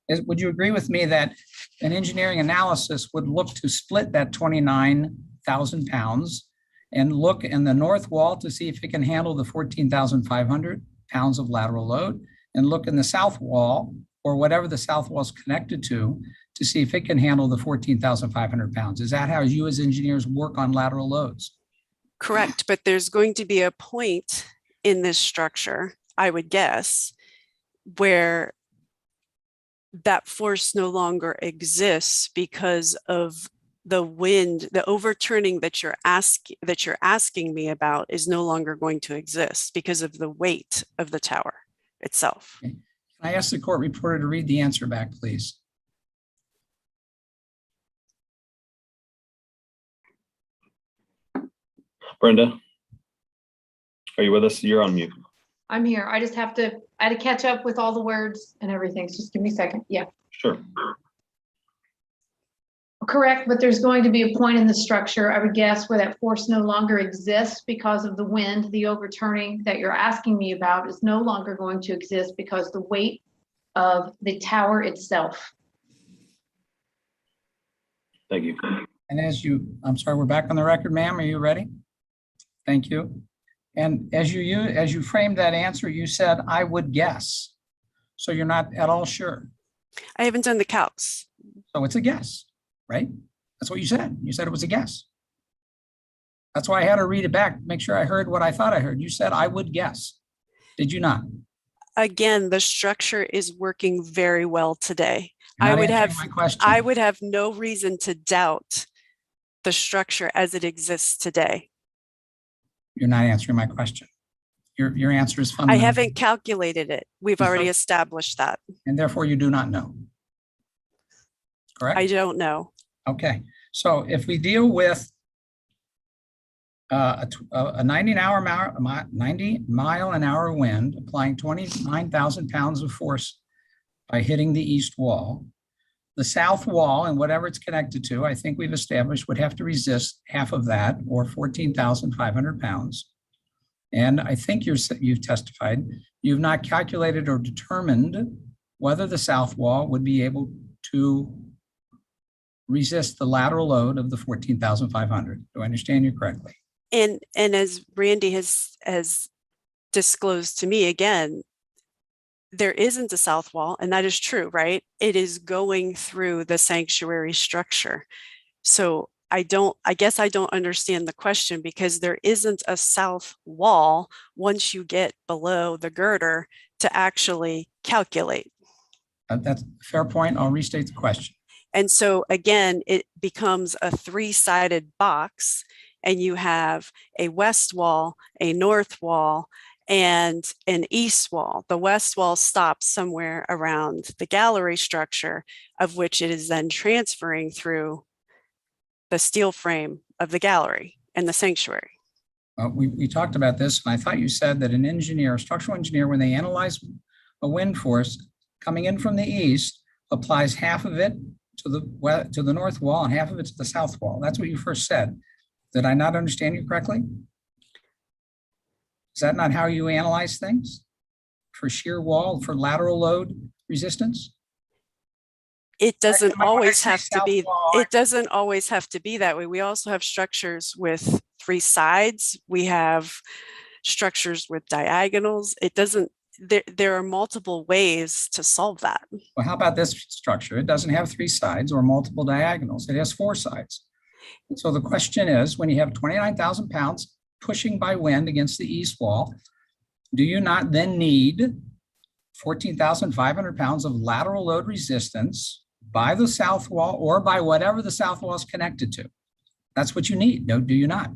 Would you agree with me that an engineering analysis would look to split that 29,000 pounds and look in the north wall to see if it can handle the 14,500 pounds of lateral load, and look in the south wall or whatever the south wall is connected to see if it can handle the 14,500 pounds? Is that how you as engineers work on lateral loads? Correct, but there's going to be a point in this structure, I would guess, where that force no longer exists because of the wind. The overturning that you're asking me about is no longer going to exist because of the weight of the tower itself. Okay. Can I ask the court reporter to read the answer back, please? Brenda, are you with us? You're on mute. I'm here. I had to catch up with all the words and everything. So just give me a second. Yeah. Sure. Correct, but there's going to be a point in the structure, I would guess, where that force no longer exists because of the wind. The overturning that you're asking me about is no longer going to exist because the weight of the tower itself. Thank you. And I'm sorry, we're back on the record, ma'am. Are you ready? Thank you. And as you framed that answer, you said, I would guess. So you're not at all sure. I haven't done the calcs. So it's a guess, right? That's what you said. You said it was a guess. That's why I had to read it back, make sure I heard what I thought I heard. You said, I would guess. Did you not? Again, the structure is working very well today. You're I not would answering have my question. I would have no reason to doubt the structure as it exists today. You're not answering my question. Your answer is I fundamental. haven't calculated it. We've You already have- established that. And therefore you do not know. Correct? I don't know. Okay, so if we deal with a 90 mile an hour wind applying 29,000 pounds of force by hitting the east wall, the south wall and whatever it's connected to, I think we've established would have to resist half of that, or 14,500 pounds. And I think you've testified, you've not calculated or determined whether the south wall would be able to resist the lateral load of the 14,500. Do I understand you correctly? And as Randy has disclosed to me again, there isn't a south wall, and that is true, right? It is going through the sanctuary structure. So I guess I don't understand the question, because there isn't a south wall once you get below the girder to actually calculate. That's a fair point. I'll restate the question. And so again, it becomes a three-sided box, and you have a west wall, a north wall, and an east wall. The west wall stops somewhere around the gallery structure, of which it is then transferring through the steel frame of the gallery and the sanctuary. We talked about this, and I thought you said that an engineer, a structural engineer, when they analyze a wind force coming in from the east, applies half of it to the north wall and half of it to the south wall. That's what you first said. Did I not understand you correctly? Is that not how you analyze things? For shear wall, for lateral load resistance? It doesn't When I always say have to south be, wall, it doesn't always have to be that way. We also have structures with 3 sides. We have structures with diagonals. It doesn't, there are multiple ways to solve that. Well, how about this structure? It doesn't have 3 sides or multiple diagonals. It has 4 sides. So the question is, when you have 29,000 pounds pushing by wind against the east wall, do you not then need 14,500 pounds of lateral load resistance by the south wall or by whatever the south wall is connected to? That's what you need. No, do you not?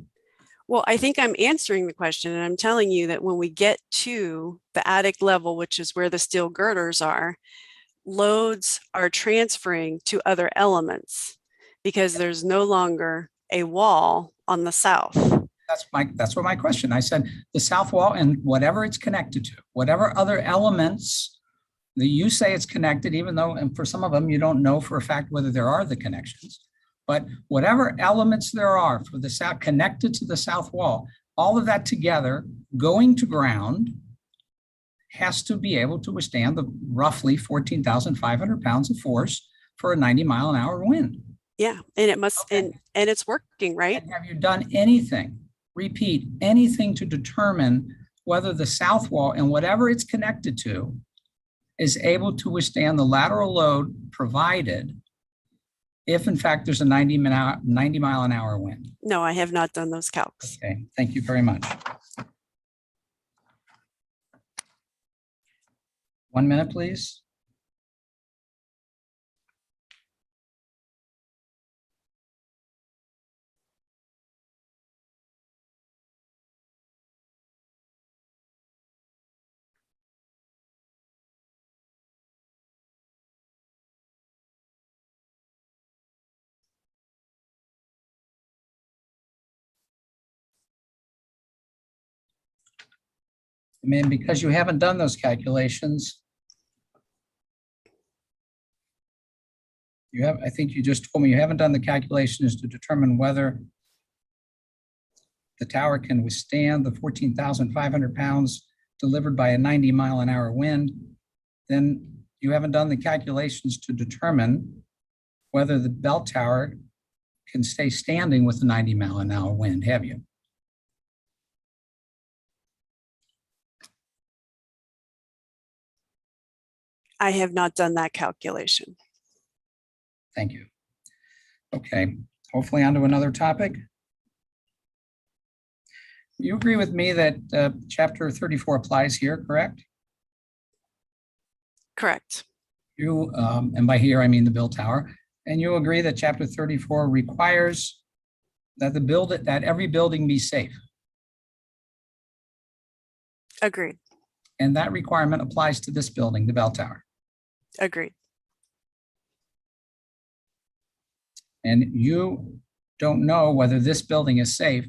Well, I think I'm answering the question, and I'm telling you that when we get to the attic level, which is where the steel girders are, loads are transferring to other elements because there's no longer a wall on the south. That's what my question. I said the south wall and whatever it's connected to, whatever other elements that you say it's connected, even though, and for some of them, you don't know for a fact whether there are the connections, but whatever elements there are for the south connected to the south wall, all of that together going to ground has to be able to withstand the roughly 14,500 pounds of force for a 90-mile-an-hour wind. Yeah, and it must, Okay. and it's working, right? And have you done anything, repeat, anything to determine whether the south wall and whatever it's connected to is able to withstand the lateral load provided if in fact there's a 90-mile-an-hour wind? No, I have not done those calcs. Okay, thank you very much. 1 minute, please. I mean, because you haven't done those calculations, I think you just told me you haven't done the calculations to determine whether the tower can withstand the 14,500 pounds delivered by a 90-mile-an-hour wind. Then you haven't done the calculations to determine whether the bell tower can stay standing with the 90-mile-an-hour wind, have you? I have not done that calculation. Thank you. Okay, hopefully on to another topic. You agree with me that chapter 34 applies here, correct? Correct. You, and by here, I mean the bell tower, and you agree that chapter 34 requires that that every building be safe. Agreed. And that requirement applies to this building, the bell tower. Agreed. And you don't know whether this building is safe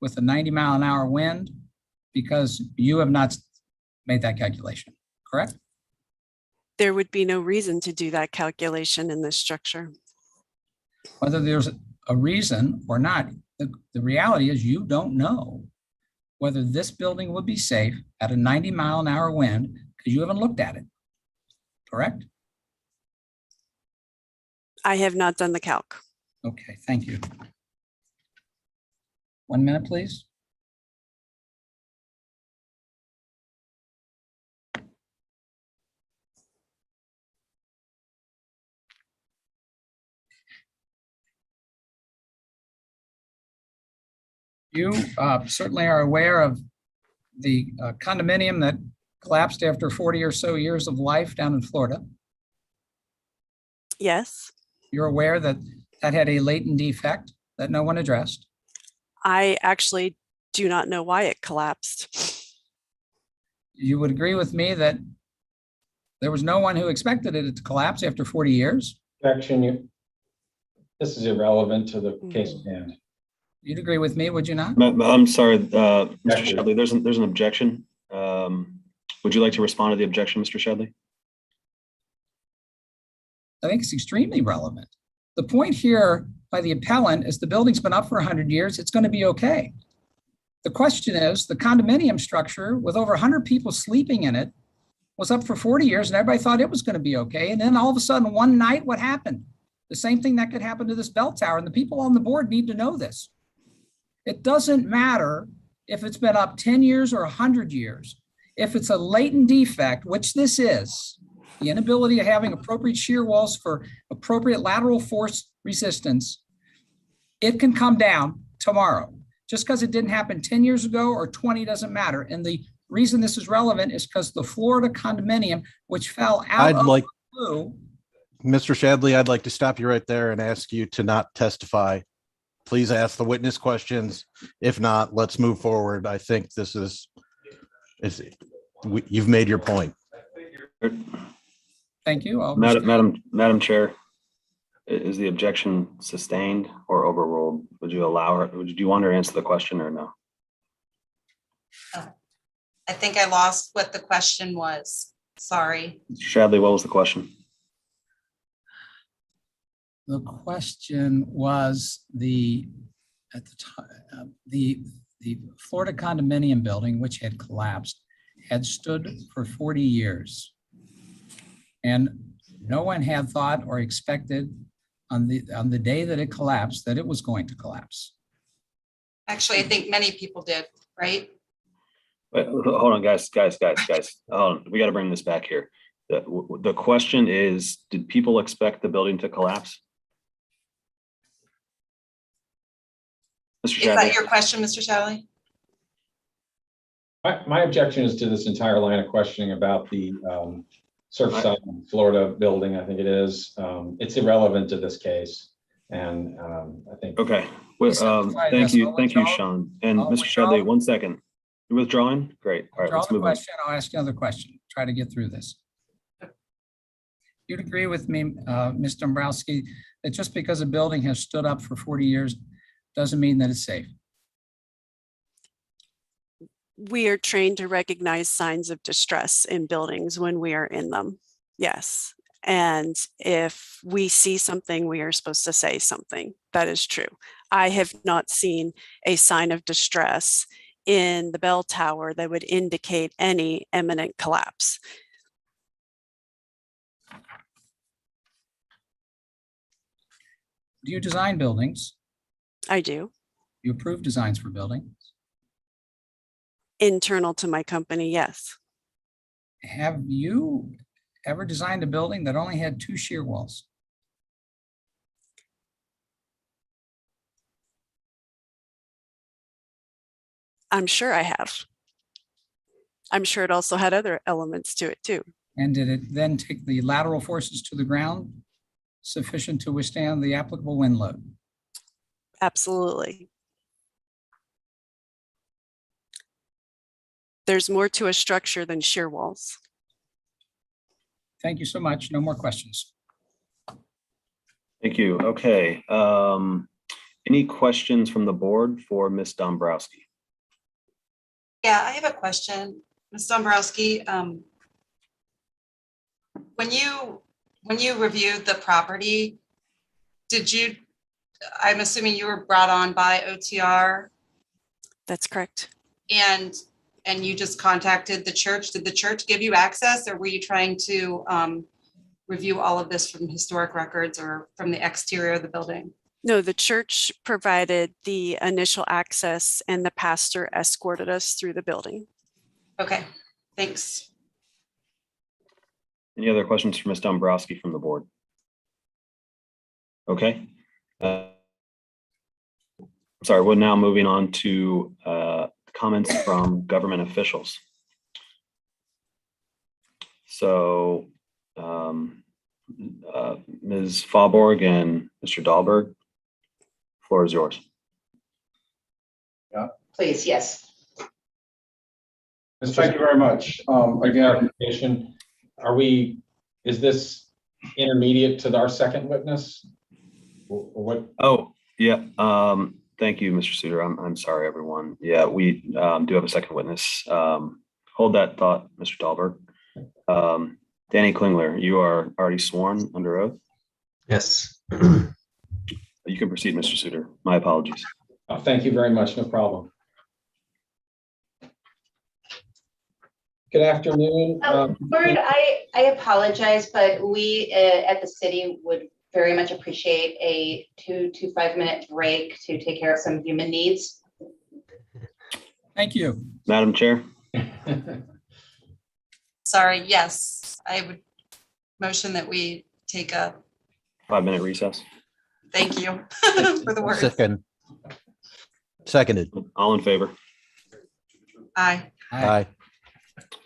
with a 90-mile-an-hour wind because you have not made that calculation, correct? There would be no reason to do that calculation in this structure. Whether there's a reason or not, the reality is you don't know whether this building would be safe at a 90-mile-an-hour wind because you haven't looked at it, correct? I have not done the calc. Okay, thank you. 1 minute, please. You certainly are aware of the condominium that collapsed after 40 or so years of life down in Florida. Yes, You're aware that that had a latent defect that no one addressed. I actually do not know why it collapsed. You would agree with me that there was no one who expected it to collapse after 40 years? Objection, this is irrelevant to the case at hand. You'd agree with me, would you not? I'm sorry, Mr. Objection. Shedley, there's an objection. Would you like to respond to the objection, Mr. Shedley? I think it's extremely relevant. The point here by the appellant is the building's been up for 100 years. It's going to be okay. The question is, the condominium structure with over 100 people sleeping in it was up for 40 years and everybody thought it was going to be okay. And then all of a sudden, one night, what happened? The same thing that could happen to this bell tower. And the people on the board need to know this. It doesn't matter if it's been up 10 years or 100 years. If it's a latent defect, which this is, the inability of having appropriate shear walls for appropriate lateral force resistance, it can come down tomorrow. Just because it didn't happen 10 years ago or 20 doesn't matter. And the reason this is relevant is because the Florida condominium, which fell out of the blue. Mr. Shadley, I'd like to stop you right there and ask you to not testify. Please ask the witness questions. If not, let's move forward. I think this is you've made your point. Thank you. Madam Chair, is the objection sustained or overruled? Would you allow her? Would you want her to answer the question or no? I think I lost what the question was. Sorry. Shadley, what was the question? The question was the Florida condominium building, which had collapsed, had stood for 40 years. And no one had thought or expected on the day that it collapsed that it was going to collapse. Actually, I think many people did, right? Wait, hold on, guys. Hold on. We got to bring this back here. The question is, did people expect the building to collapse? Mr. Is that Shadley? your question, Mr. Shadley? My objection is to this entire line of questioning about the Surfside, Florida building, I think it is. It's irrelevant to this case. And I think. Okay. Thank you, Sean. And Mr. Shadley, 1 second. You're withdrawing? Great. All right, let's move on. I'll ask you another question. Try to get through this. You'd agree with me, Ms. Dombrowski, that just because a building has stood up for 40 years doesn't mean that it's safe. We are trained to recognize signs of distress in buildings when we are in them. Yes. And if we see something, we are supposed to say something. That is true. I have not seen a sign of distress in the bell tower that would indicate any imminent collapse. Do you design buildings? I do. You approve designs for buildings? Internal to my company, yes. Have you ever designed a building that only had 2 shear walls? I'm sure I have. I'm sure it also had other elements to it too. And did it then take the lateral forces to the ground sufficient to withstand the applicable wind load? Absolutely. There's more to a structure than shear walls. Thank you so much. No more questions. Thank you. Okay. Any questions from the board for Ms. Dombrowski? Yeah, I have a question. Ms. Dombrowski, when you reviewed the property, I'm assuming you were brought on by OTR? That's correct. And you just contacted the church. Did the church give you access, or were you trying to review all of this from historic records or from the exterior of the building? No, the church provided the initial access and the pastor escorted us through the building. Okay, thanks. Any other questions for Ms. Dombrowski from the board? Okay. Sorry, we're now moving on to comments from government officials. So Ms. Fauborg and Mr. Dahlberg, floor is yours. Please, yes. Thank you very much. Again, is this intermediate to our second witness? Or what? Oh, yeah. Thank you, Mr. Suter. I'm sorry, everyone. Yeah, we do have a second witness. Hold that thought, Mr. Dahlberg. Danny Klingler, you are already sworn under oath. Yes. You can proceed, Mr. Suter. My apologies. Thank you very much. No problem. Good afternoon. Word, I apologize, but we at the city would very much appreciate a 2 to 5 minute break to take care of some human needs. Thank you. Madam Chair, Sorry, yes, I would motion that we take a, 5-minute recess. thank you for the words. Seconded. All in favor? Aye. Aye.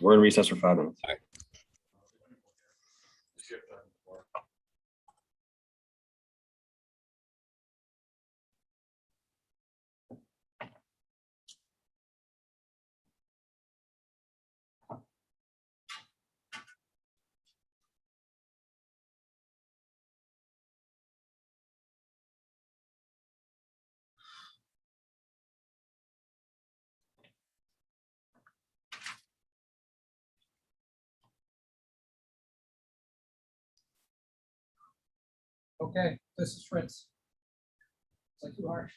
We're in recess for 5 minutes. Okay, this is Fritz. It's like you are.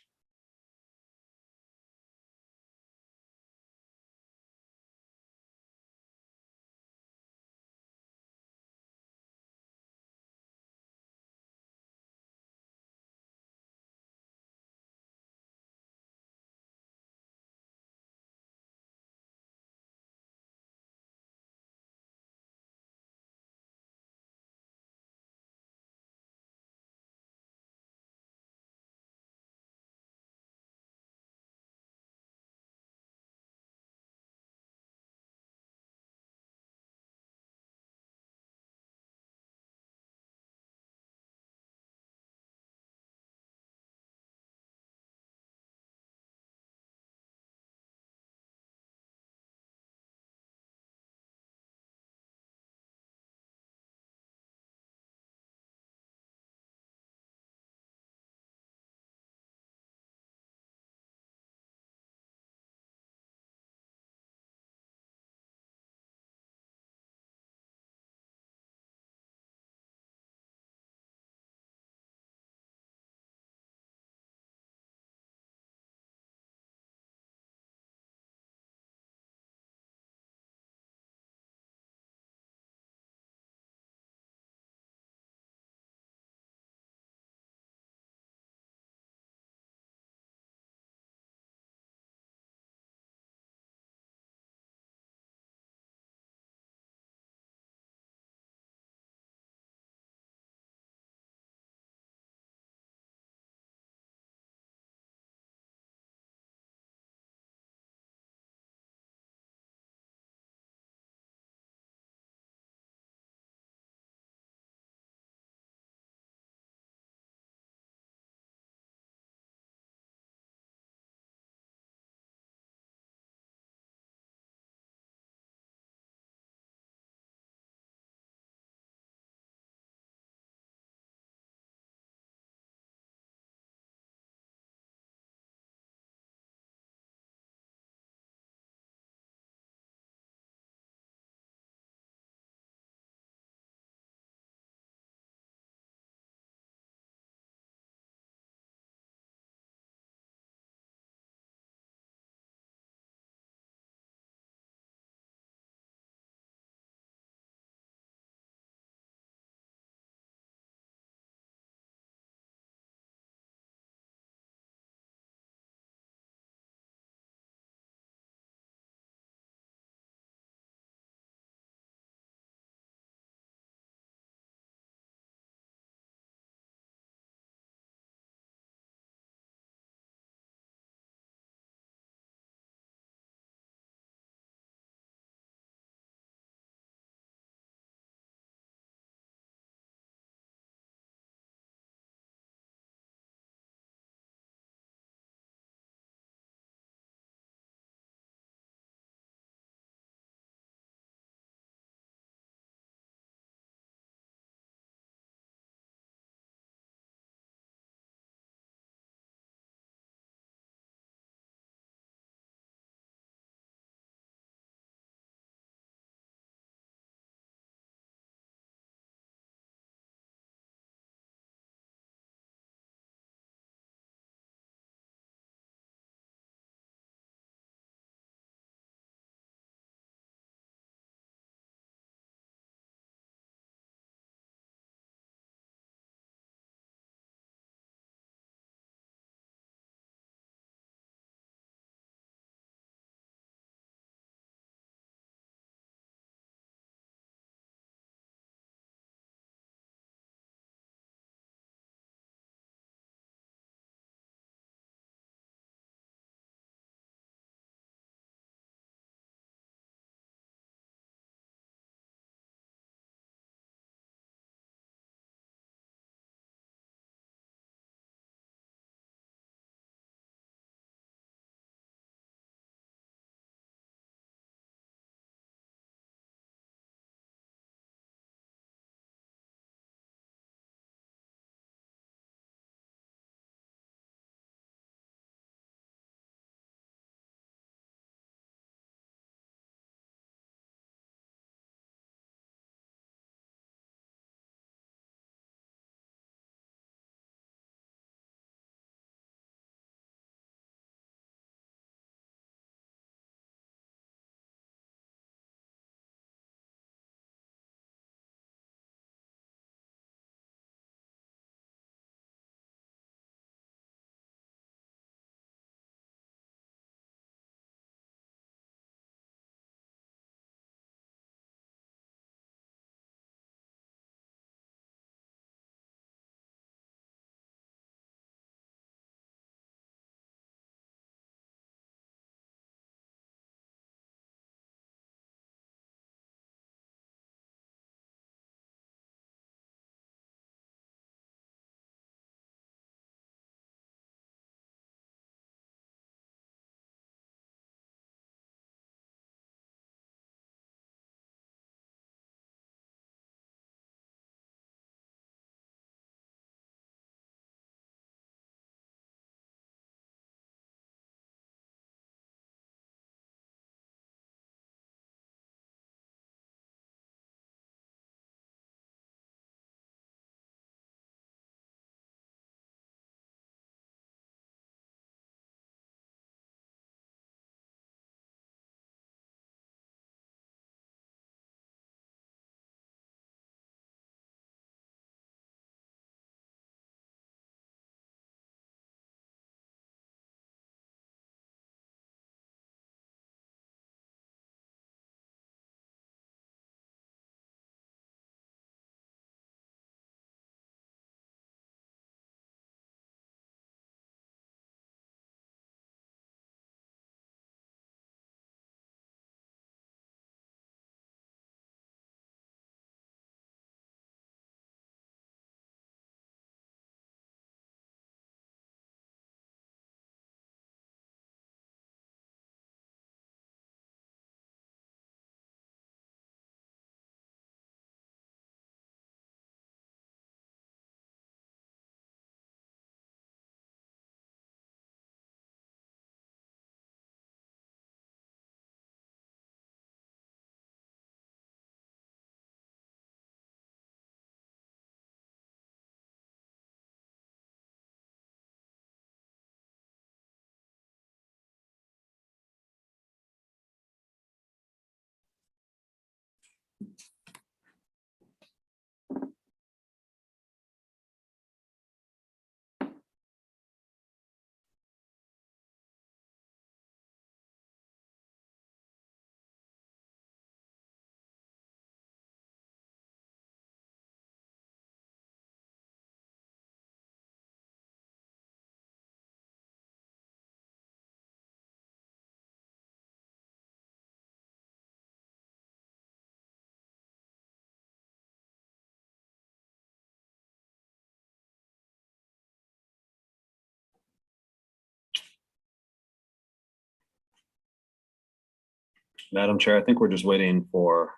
Madam Chair, I think we're just waiting for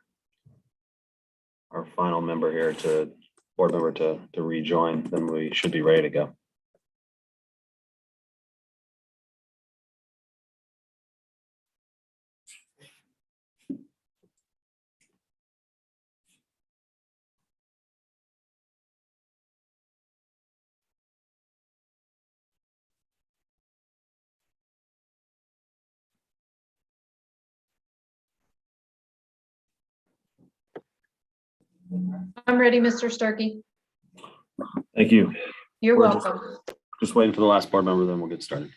our final member here board member to rejoin, then we should be ready to go. I'm ready, Mr. Starkey. Thank you. You're We're just- welcome. Just waiting for the last board member, then we'll get started.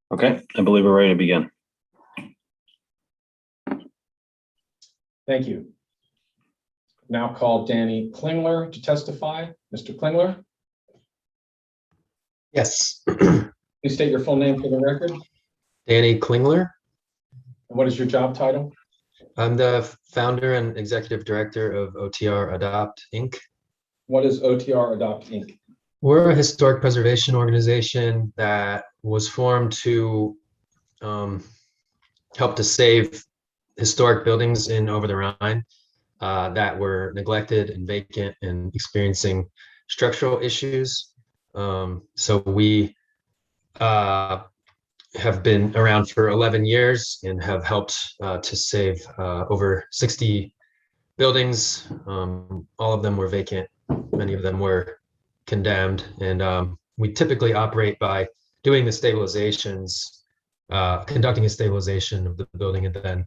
Okay, I believe we're ready to begin. Thank you. Now call Danny Klingler to testify. Mr. Klingler, Yes, please state your full name for the record. Danny Klingler. And what is your job title? I'm the founder and executive director of OTR Adopt Inc. What is OTR Adopt Inc.? We're a historic preservation organization that was formed to help to save historic buildings in over the Rhine that were neglected and vacant and experiencing structural issues. So we have been around for 11 years and have helped to save over 60 buildings. All of them were vacant. Many of them were condemned. And we typically operate by doing the stabilizations, conducting a stabilization of the building and then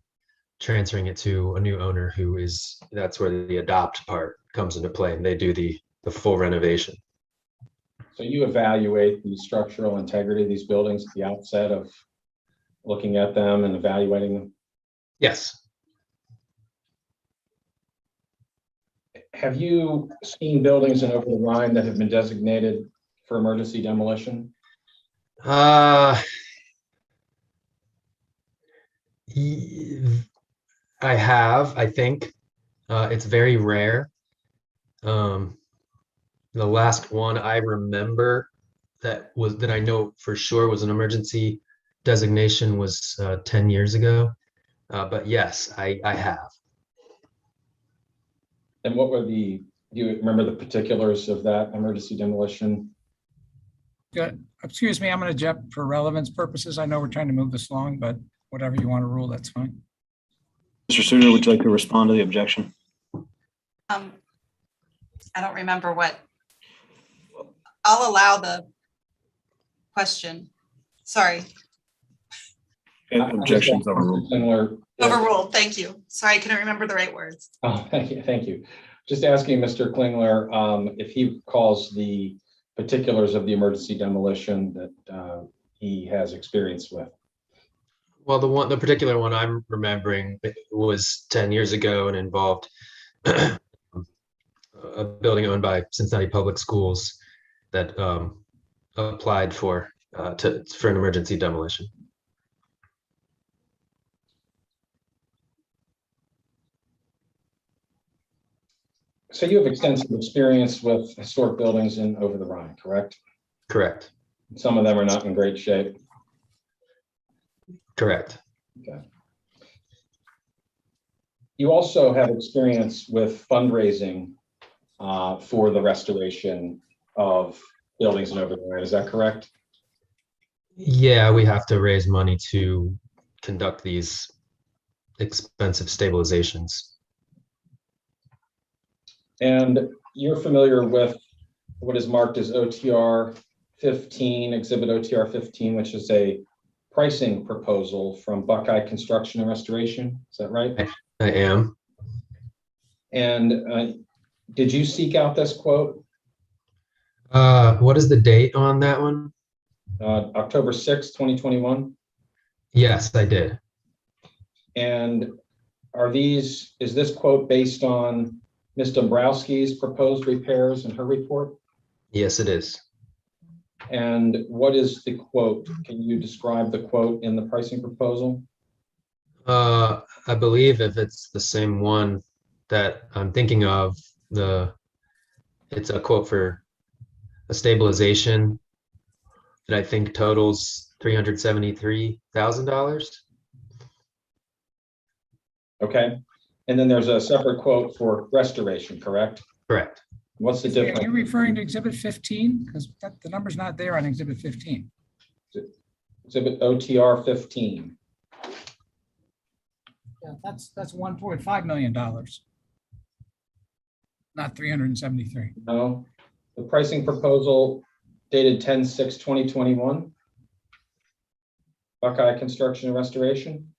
transferring it to a new owner that's where the adopt part comes into play, and they do the full renovation. So you evaluate the structural integrity of these buildings at the outset of looking at them and evaluating them? Yes. Have you seen buildings in Over the Rhine that have been designated for emergency demolition? I have, I think. It's very rare. The last one I remember that I know for sure was an emergency designation was 10 years ago. But yes, I have. And what were do you remember the particulars of that emergency demolition? Good. Excuse me, I'm going to jump for relevance purposes. I know we're trying to move this along, but whatever you want to rule, that's fine. Mr. Suter, would you like to respond to the objection? I don't remember what. I'll allow the question. Sorry, Okay, objections overruled. Similar. overruled. Thank you. Sorry, I couldn't remember the right words. Oh, thank you. Thank you. Just asking Mr. Klingler if he recalls the particulars of the emergency demolition that he has experience with. Well, the particular one I'm remembering was 10 years ago and involved a building owned by Cincinnati Public Schools that applied for an emergency demolition. So you have extensive experience with historic buildings in over the Rhine, correct? Correct. Some of them are not in great shape. Correct. Okay. You also have experience with fundraising for the restoration of buildings in over the Rhine. Is that correct? Yeah, we have to raise money to conduct these expensive stabilizations. And you're familiar with what is marked as OTR 15, Exhibit OTR 15, which is a pricing proposal from Buckeye Construction and Restoration. Is that right? I am. And did you seek out this quote? What is the date on that one? October 6, 2021. Yes, I did. And is this quote based on Ms. Dombrowski's proposed repairs in her report? Yes, it is. And what is the quote? Can you describe the quote in the pricing proposal? I believe if it's the same one that I'm thinking of, it's a quote for a stabilization that I think totals $373,000. Okay. And then there's a separate quote for restoration, correct? Correct. What's the Are difference? you referring to Exhibit 15? Because the number's not there on Exhibit 15. Exhibit OTR 15. Yeah, that's $1.5 million. Not 373. No. The pricing proposal dated 10/6/2021. Buckeye Construction and Restoration.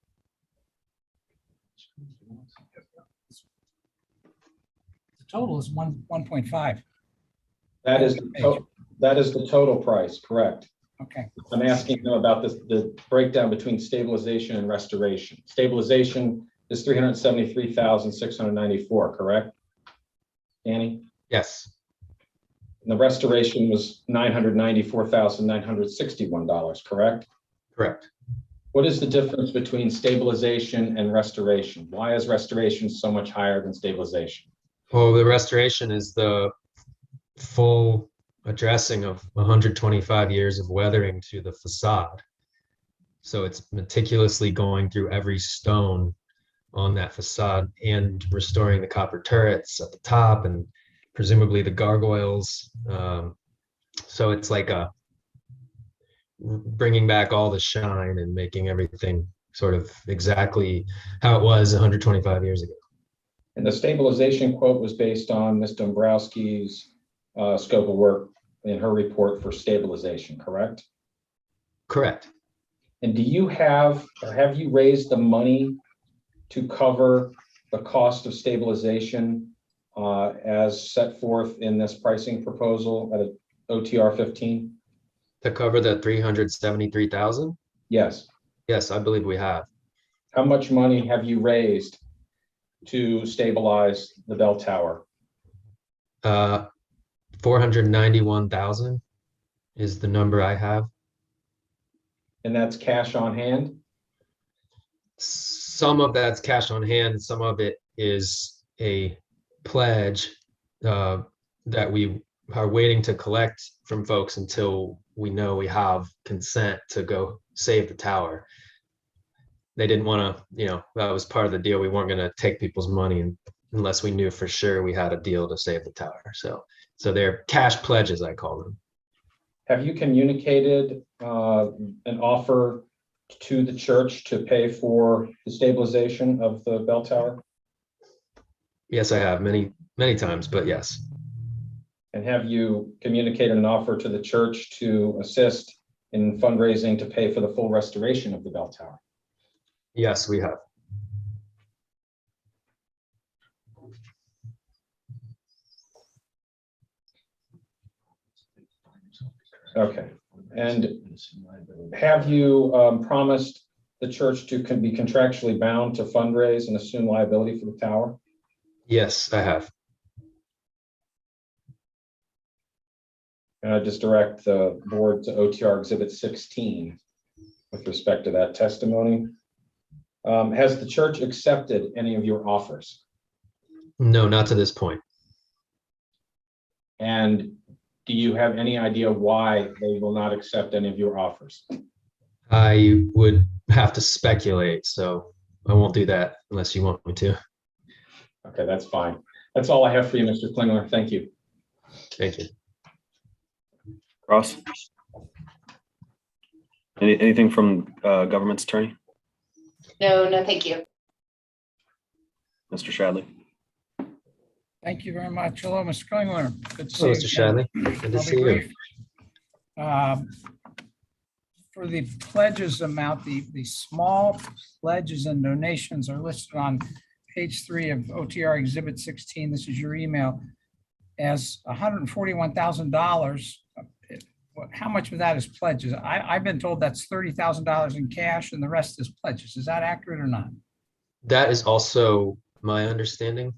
The total is 1.5. That is the total price, correct? Okay. I'm asking them about the breakdown between stabilization and restoration. Stabilization is 373,694, correct? Danny? Yes. And the restoration was $994,961, correct? Correct. What is the difference between stabilization and restoration? Why is restoration so much higher than stabilization? Well, the restoration is the full addressing of 125 years of weathering to the facade. So it's meticulously going through every stone on that facade and restoring the copper turrets at the top and presumably the gargoyles. So it's like bringing back all the shine and making everything sort of exactly how it was 125 years ago. And the stabilization quote was based on Ms. Dombrowski's scope of work in her report for stabilization, correct? Correct. And do you have, or have you raised the money to cover the cost of stabilization as set forth in this pricing proposal at OTR 15? To cover the 373,000? Yes. Yes, I believe we have. How much money have you raised to stabilize the bell tower? 491,000 is the number I have. And that's cash on hand? Some of that's cash on hand. Some of it is a pledge that we are waiting to collect from folks until we know we have consent to go save the tower. They didn't want to, that was part of the deal. We weren't going to take people's money unless we knew for sure we had a deal to save the tower. So they're cash pledges, I call them. Have you communicated an offer to the church to pay for the stabilization of the bell tower? Yes, I have many, many times, but yes. And have you communicated an offer to the church to assist in fundraising to pay for the full restoration of the bell tower? Yes, we have. Okay. And have you promised the church to be contractually bound to fundraise and assume liability for the tower? Yes, I have. And I just direct the board to OTR Exhibit 16 with respect to that testimony. Has the church accepted any of your offers? No, not to this point. And do you have any idea why they will not accept any of your offers? I would have to speculate, so I won't do that unless you want me to. Okay, that's fine. That's all I have for you, Mr. Klingler. Thank you. Thank you. Ross? Anything from government's attorney? No, thank you. Mr. Shadley? Thank you very much. Hello, Mr. Klingler. Good to see Hello, you. Mr. again. Shadley. Good to I'll see be you. brief. For the pledges amount, the small pledges and donations are listed on page 3 of OTR Exhibit 16. This is your email as $141,000. How much of that is pledges? I've been told that's $30,000 in cash and the rest is pledges. Is that accurate or not? That is also my understanding.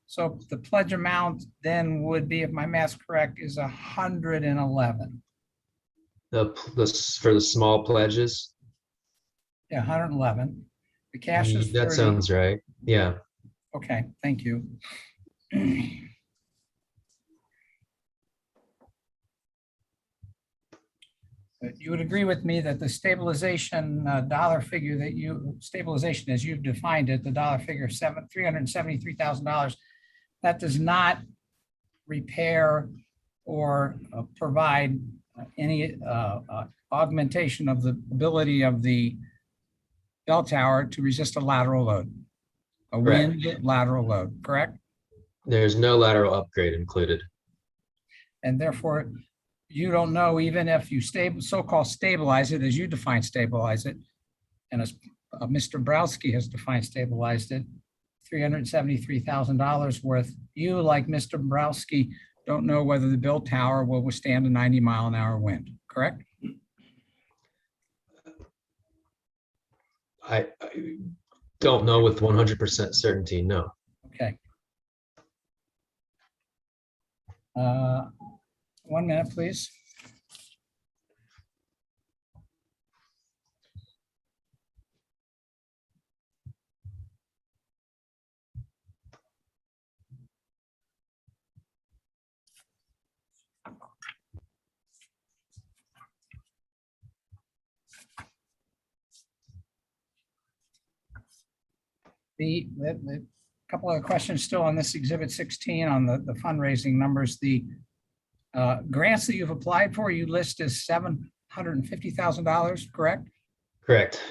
So the pledge amount then would be, if my math's correct, is 111. For the small pledges. Yeah, 111. The cash is 30. That sounds right. Yeah. Okay, thank you. You would agree with me that the stabilization dollar figure stabilization as you've defined it, the dollar figure of $373,000, that does not repair or provide any augmentation of the ability of the bell tower to resist a lateral load, a Correct. wind lateral load, correct? There's no lateral upgrade included. And therefore, you don't know, even if you so-called stabilize it as you define stabilize it, and as Mr. Browski has defined stabilized it, $373,000 worth. You, like Mr. Browski, don't know whether the bell tower will withstand a 90-mile-an-hour wind, correct? I don't know with 100% certainty, no. Okay. 1 minute, please. The couple of questions still on this Exhibit 16 on the fundraising numbers. The grants that you've applied for, you list as $750,000, correct? Correct.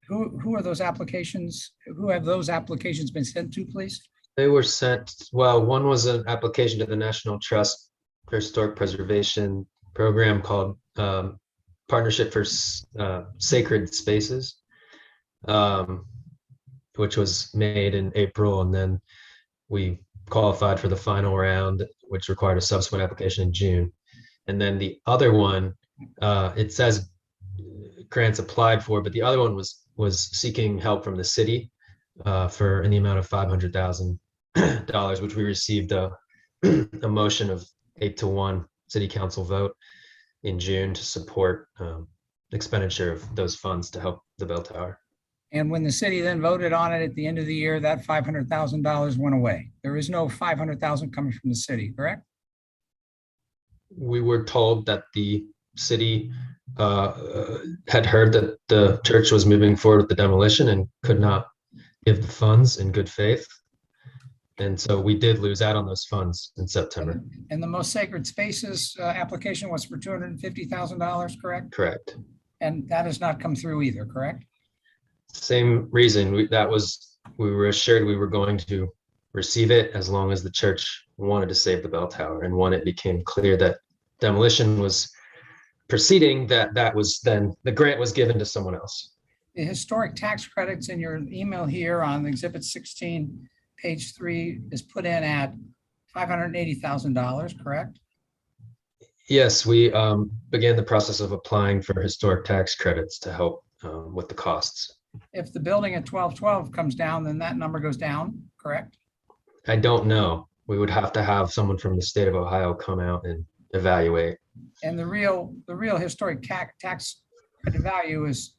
Who are those applications? Who have those applications been sent to, please? They were sent, well, one was an application to the National Trust for Historic Preservation program called Partnership for Sacred Spaces, which was made in April, and then we qualified for the final round, which required a subsequent application in June. And then the other one, it says grants applied for, but the other one was seeking help from the city for in the amount of $500,000, which we received a motion of 8-1 city council vote in June to support expenditure of those funds to help the bell tower. And when the city then voted on it at the end of the year, that $500,000 went away. There is no $500,000 coming from the city, correct? We were told that the city had heard that the church was moving forward with the demolition and could not give the funds in good faith. And so we did lose out on those funds in September. And the Most Sacred Spaces application was for $250,000, correct? Correct. And that has not come through either, correct? Same reason. We were assured we were going to receive it as long as the church wanted to save the bell tower. And when it became clear that demolition was proceeding, that was then the grant was given to someone else. The historic tax credits in your email here on Exhibit 16, page 3, is put in at $580,000, correct? Yes, we began the process of applying for historic tax credits to help with the costs. If the building at 1212 comes down, then that number goes down, correct? I don't know. We would have to have someone from the state of Ohio come out and evaluate. And the real historic tax credit value is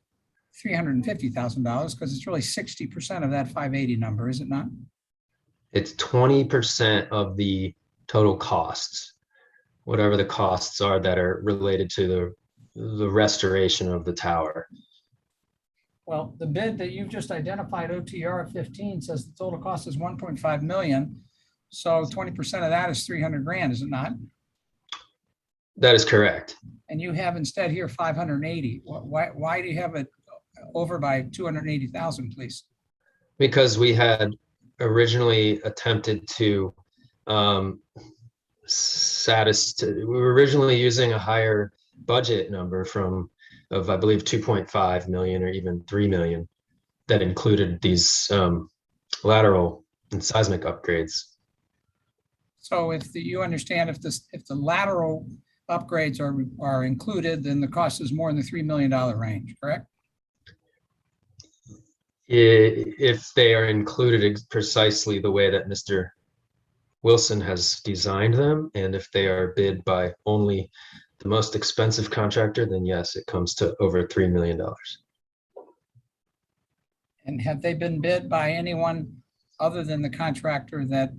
$350,000 because it's really 60% of that 580 number, is it not? It's 20% of the total costs, whatever the costs are that are related to the restoration of the tower. Well, the bid that you've just identified, OTR 15, says the total cost is 1.5 million. So 20% of that is 300 grand, is it not? That is correct. And you have instead here 580. Why do you have it over by 280,000, please? Because we had originally attempted to we were originally using a higher budget number of I believe 2.5 million or even 3 million that included these lateral and seismic upgrades. So you understand if the lateral upgrades are included, then the cost is more in the $3 million range, correct? If they are included precisely the way that Mr. Wilson has designed them, and if they are bid by only the most expensive contractor, then yes, it comes to over $3 million. And have they been bid by anyone other than the contractor that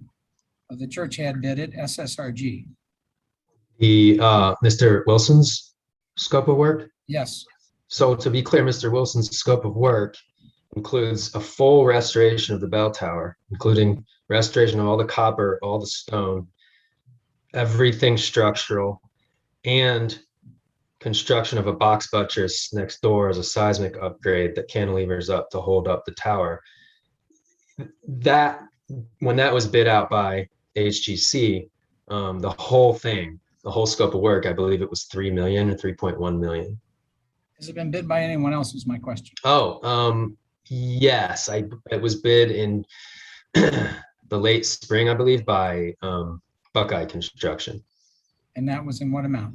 the church had bid it, SSRG? Mr. Wilson's scope of work? Yes. So to be clear, Mr. Wilson's scope of work includes a full restoration of the bell tower, including restoration of all the copper, all the stone, everything structural, and construction of a box buttress next door as a seismic upgrade that cantilevers up to hold up the tower. When that was bid out by HGC, the whole thing, the whole scope of work, I believe it was 3 million or 3.1 million. Has it been bid by anyone else is my question. Oh, yes, it was bid in the late spring, I believe, by Buckeye Construction. And that was in what amount?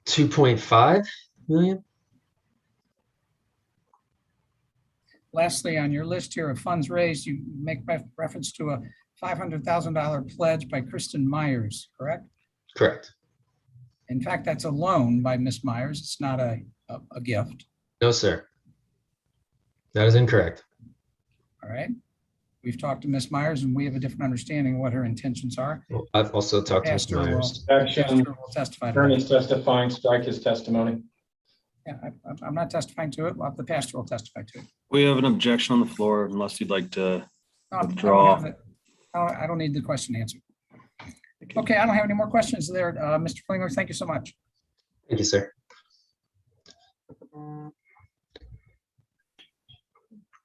2.5 million. Lastly, on your list here of funds raised, you make reference to a $500,000 pledge by Kristen Myers, correct? Correct. In fact, that's a loan by Miss Myers. It's not a gift. No, sir. That is incorrect. All right. We've talked to Miss Myers and we have a different understanding of what her intentions are. Well, I've also talked to Ms. Pastor will, Myers. pastor Action. will testify to that. Attorney's testifying, strike his testimony. Yeah, I'm not testifying to it. Well, the pastor will testify to it. We have an objection on the floor unless you'd like to. No, I don't Withdraw. have it. I don't need the question answered. Okay, I don't have any more questions there. Mr. Klingler, thank you so much. Thank you, sir.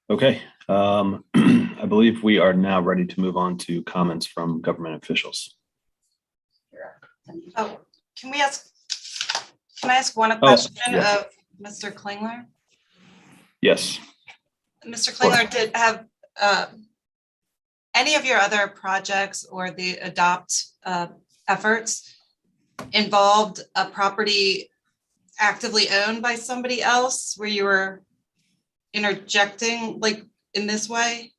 Okay, I believe we are now ready to move on to comments from government officials. Oh, can I ask one question yes. of Mr. Klingler? Yes. Mr. Klingler, did have any of your other projects or the adopt efforts involved a property actively owned by somebody else where you were interjecting like in this way?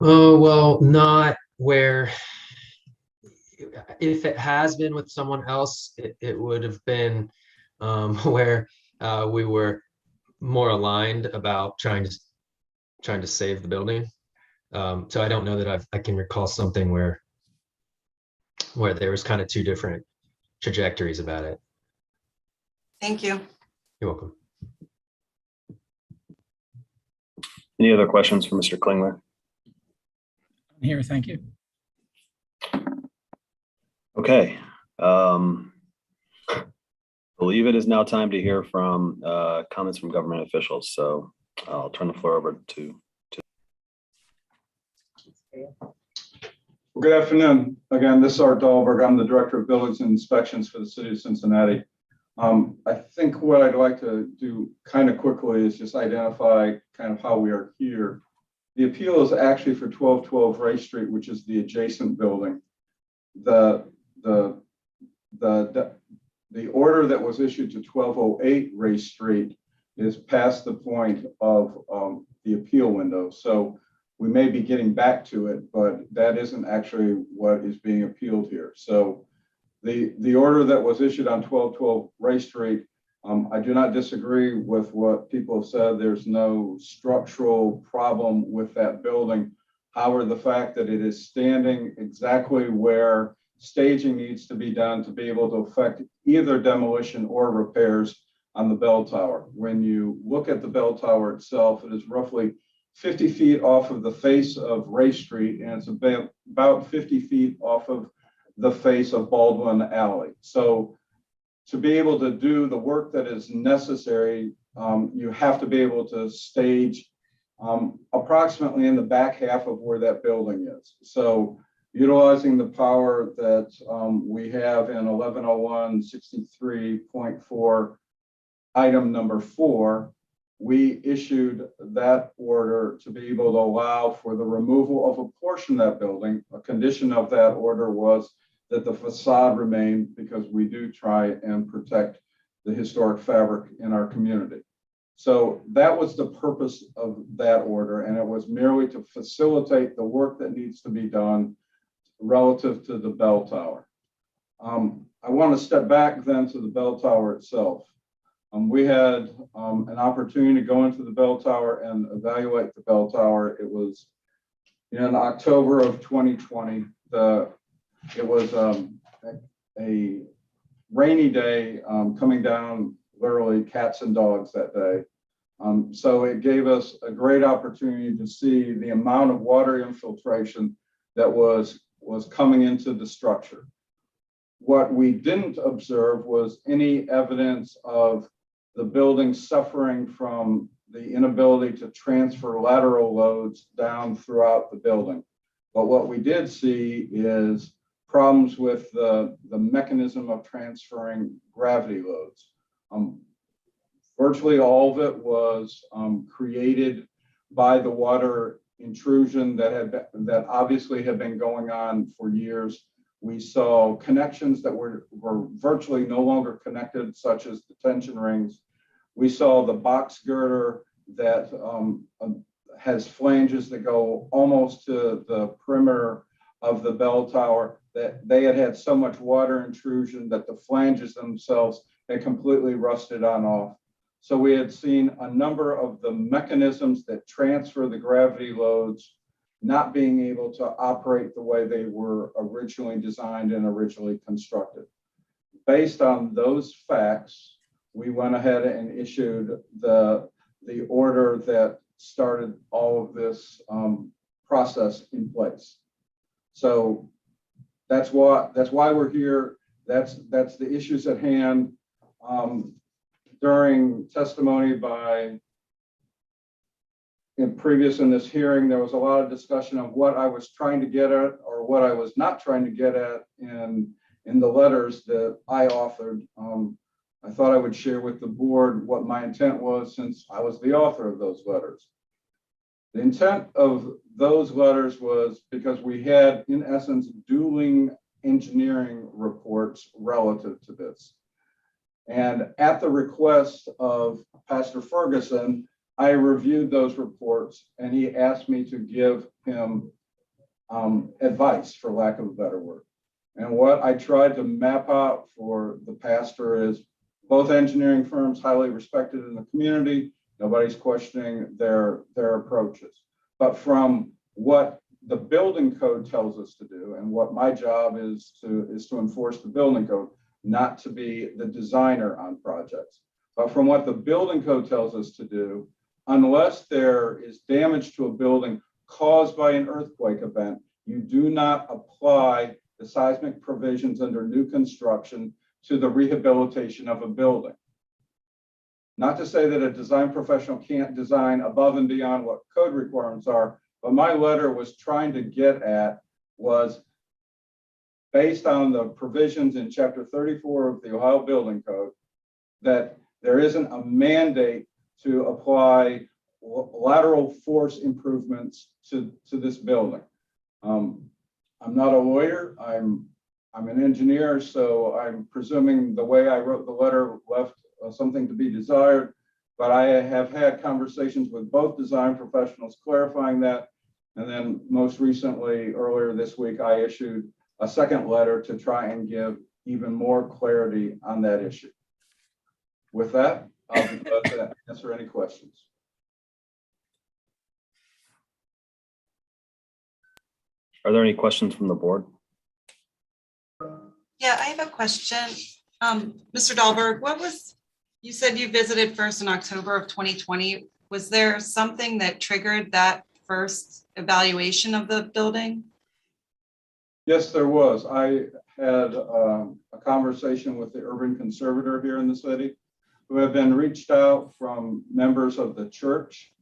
Oh, well, not where, if it has been with someone else, it would have been where we were more aligned about trying to save the building. So I don't know that I can recall something where there was kind of two different trajectories about it. Thank you. You're welcome. Any other questions for Mr. Klingler? I'm here, thank you. Okay. Believe it is now time to hear from comments from government officials. So I'll turn the floor over to. Good afternoon. Again, this is Art Dahlberg. I'm the Director of Buildings and Inspections for the City of Cincinnati. I think what I'd like to do kind of quickly is just identify kind of how we are here. The appeal is actually for 1212 Ray Street, which is the adjacent building. The order that was issued to 1208 Ray Street is past the point of the appeal window. So we may be getting back to it, but that isn't actually what is being appealed here. So the order that was issued on 1212 Ray Street, I do not disagree with what people have said. There's no structural problem with that building. However, the fact that it is standing exactly where staging needs to be done to be able to affect either demolition or repairs on the bell tower. When you look at the bell tower itself, it is roughly 50 feet off of the face of Ray Street, and it's about 50 feet off of the face of Baldwin Alley. So to be able to do the work that is necessary, you have to be able to stage approximately in the back half of where that building is. So utilizing the power that we have in 1101-63.4, item number 4, we issued that order to be able to allow for the removal of a portion of that building. A condition of that order was that the facade remain, because we do try and protect the historic fabric in our community. So that was the purpose of that order, and it was merely to facilitate the work that needs to be done relative to the bell tower. I want to step back then to the bell tower itself. We had an opportunity to go into the bell tower and evaluate the bell tower. It was in October of 2020. It was a rainy day, coming down literally cats and dogs that day. So it gave us a great opportunity to see the amount of water infiltration that was coming into the structure. What we didn't observe was any evidence of the building suffering from the inability to transfer lateral loads down throughout the building. But what we did see is problems with the mechanism of transferring gravity loads. Virtually all of it was created by the water intrusion that obviously had been going on for years. We saw connections that were virtually no longer connected, such as the tension rings. We saw the box girder that has flanges that go almost to the perimeter of the bell tower, that they had so much water intrusion that the flanges themselves had completely rusted on off. So we had seen a number of the mechanisms that transfer the gravity loads not being able to operate the way they were originally designed and originally constructed. Based on those facts, we went ahead and issued the order that started all of this process in place. So that's why we're here. That's the issues at hand. During testimony in this hearing, there was a lot of discussion of what I was trying to get at or what I was not trying to get at in the letters that I authored. I thought I would share with the board what my intent was, since I was the author of those letters. The intent of those letters was because we had, in essence, dueling engineering reports relative to this. And at the request of Pastor Ferguson, I reviewed those reports, and he asked me to give him advice, for lack of a better word. And what I tried to map out for the pastor is both engineering firms highly respected in the community. Nobody's questioning their approaches. But from what the building code tells us to do, and what my job is to enforce the building code, not to be the designer on projects. But from what the building code tells us to do, unless there is damage to a building caused by an earthquake event, you do not apply the seismic provisions under new construction to the rehabilitation of a building. Not to say that a design professional can't design above and beyond what code requirements are, but my letter was trying to get at was, based on the provisions in Chapter 34 of the Ohio Building Code, that there isn't a mandate to apply lateral force improvements to this building. I'm not a lawyer. I'm an engineer, so I'm presuming the way I wrote the letter left something to be desired. But I have had conversations with both design professionals clarifying that. And then most recently, earlier this week, I issued a second letter to try and give even more clarity on that issue. With that, I'll be glad to answer any questions. Are there any questions from the board? Yeah, I have a question. Mr. Dahlberg, you said you visited first in October of 2020. Was there something that triggered that first evaluation of the building? Yes, there was. I had a conversation with the urban conservator here in the city, who have been reached out from members of the church,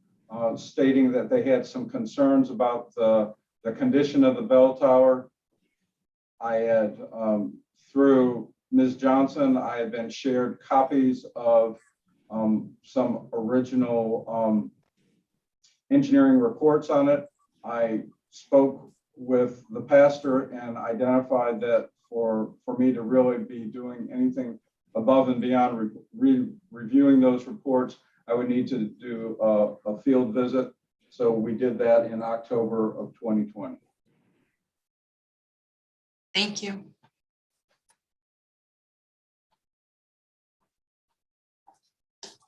stating that they had some concerns about the condition of the bell tower. I had, through Ms. Johnson, I had been shared copies of some original engineering reports on it. I spoke with the pastor and identified that for me to really be doing anything above and beyond reviewing those reports, I would need to do a field visit. So we did that in October of 2020. Thank you.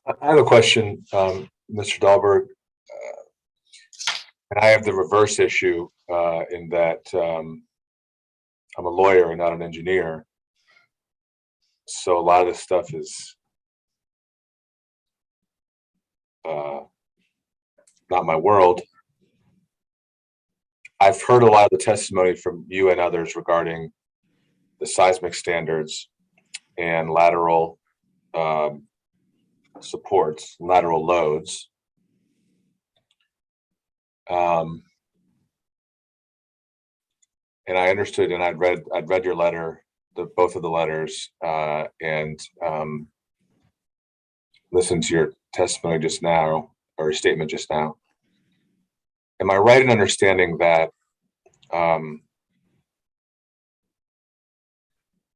I have a question, Mr. Dahlberg. And I have the reverse issue in that I'm a lawyer and not an engineer. So a lot of this stuff is not my world. I've heard a lot of the testimony from you and others regarding the seismic standards and lateral supports, lateral loads. And I understood, and I'd read your letter, both of the letters, and listened to your testimony just now, or your statement just now. Am I right in understanding that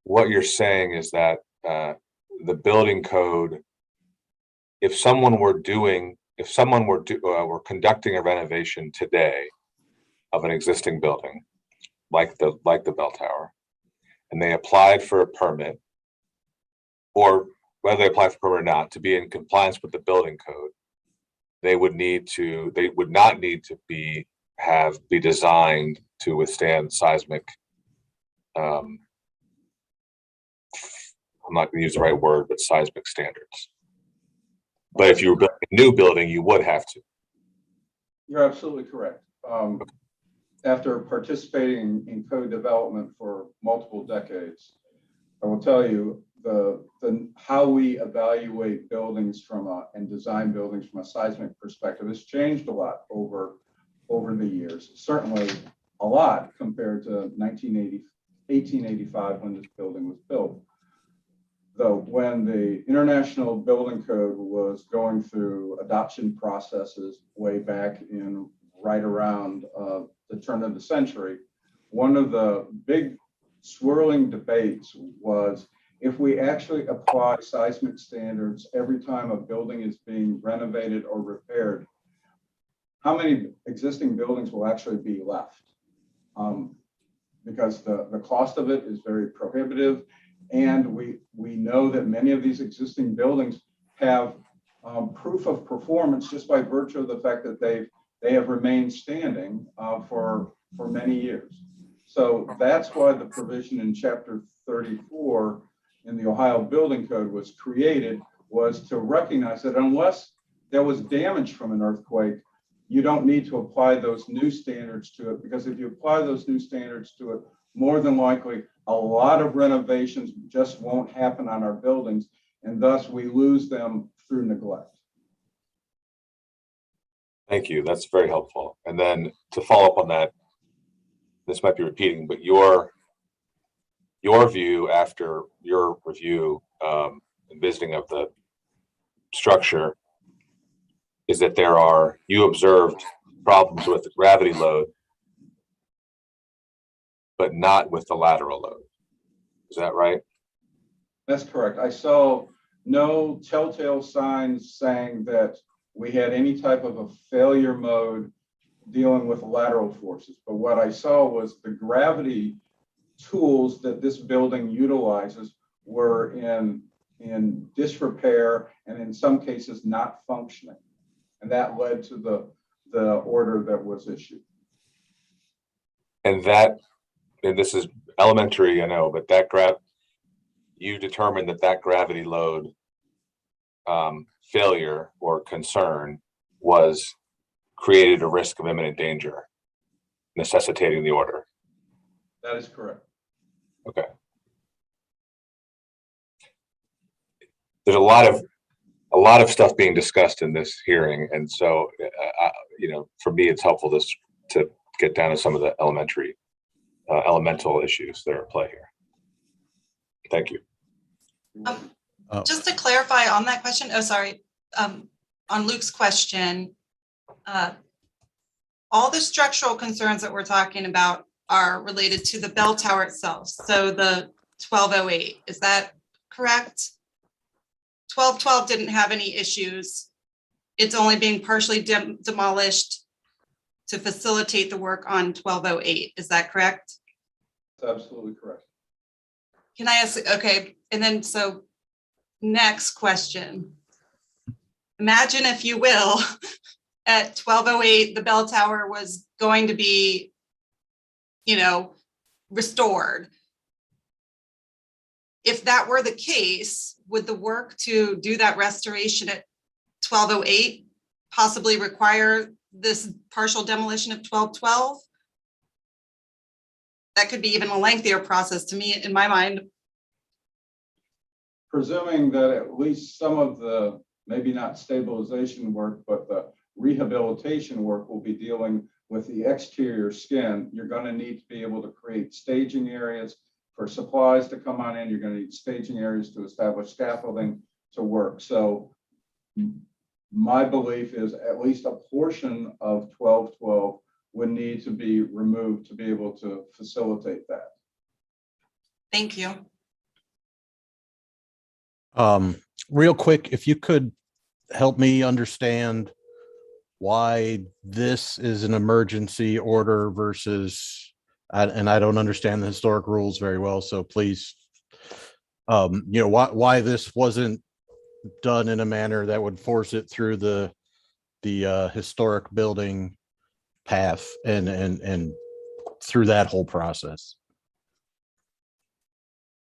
what you're saying is that the building code, if someone were conducting a renovation today of an existing building, like the bell tower, and they applied for a permit, or whether they apply for a permit or not, to be in compliance with the building code, they would not need to be designed to withstand seismic. I'm not going to use the right word, but seismic standards. But if you were building a new building, you would have to. You're absolutely correct. After participating in code development for multiple decades, I will tell you how we evaluate buildings and design buildings from a seismic perspective has changed a lot over the years. Certainly a lot compared to 1885 when this building was built. Though when the International Building Code was going through adoption processes way back in right around the turn of the century, one of the big swirling debates was if we actually apply seismic standards every time a building is being renovated or repaired, how many existing buildings will actually be left? Because the cost of it is very prohibitive. And we know that many of these existing buildings have proof of performance just by virtue of the fact that they have remained standing for many years. So that's why the provision in Chapter 34 in the Ohio Building Code was created, was to recognize that unless there was damage from an earthquake, you don't need to apply those new standards to it, because if you apply those new standards to it, more than likely a lot of renovations just won't happen on our buildings, and thus we lose them through neglect. Thank you. That's very helpful. And then to follow up on that, this might be repeating, but your view after your review and visiting of the structure is that you observed problems with the gravity load, but not with the lateral load. Is that right? That's correct. I saw no telltale signs saying that we had any type of a failure mode dealing with lateral forces. But what I saw was the gravity tools that this building utilizes were in disrepair and in some cases not functioning. And that led to the order that was issued. and this is elementary, I know, but you determined that gravity load failure or concern created a risk of imminent danger, necessitating the order. That is correct. Okay. There's a lot of stuff being discussed in this hearing, and so for me, it's helpful to get down to some of the elemental issues that are at play here. Thank you. Just to clarify on that question, on Luke's question, all the structural concerns that we're talking about are related to the bell tower itself. So the 1208, is that correct? 1212 didn't have any issues. It's only being partially demolished to facilitate the work on 1208. Is that correct? That's absolutely correct. Can I ask, okay, and then so next question. Imagine, if you will, at 1208, the bell tower was going to be, restored. If that were the case, would the work to do that restoration at 1208 possibly require this partial demolition of 1212? That could be even a lengthier process to me, in my mind. Presuming that at least some of the, maybe not stabilization work, but the rehabilitation work will be dealing with the exterior skin, you're going to need to be able to create staging areas for supplies to come on in. You're going to need staging areas to establish scaffolding to work. So my belief is at least a portion of 1212 would need to be removed to be able to facilitate that. Thank you. Real quick, if you could help me understand why this is an emergency order versus, and I don't understand the historic rules very well, so please, why this wasn't done in a manner that would force it through the historic building path and through that whole process.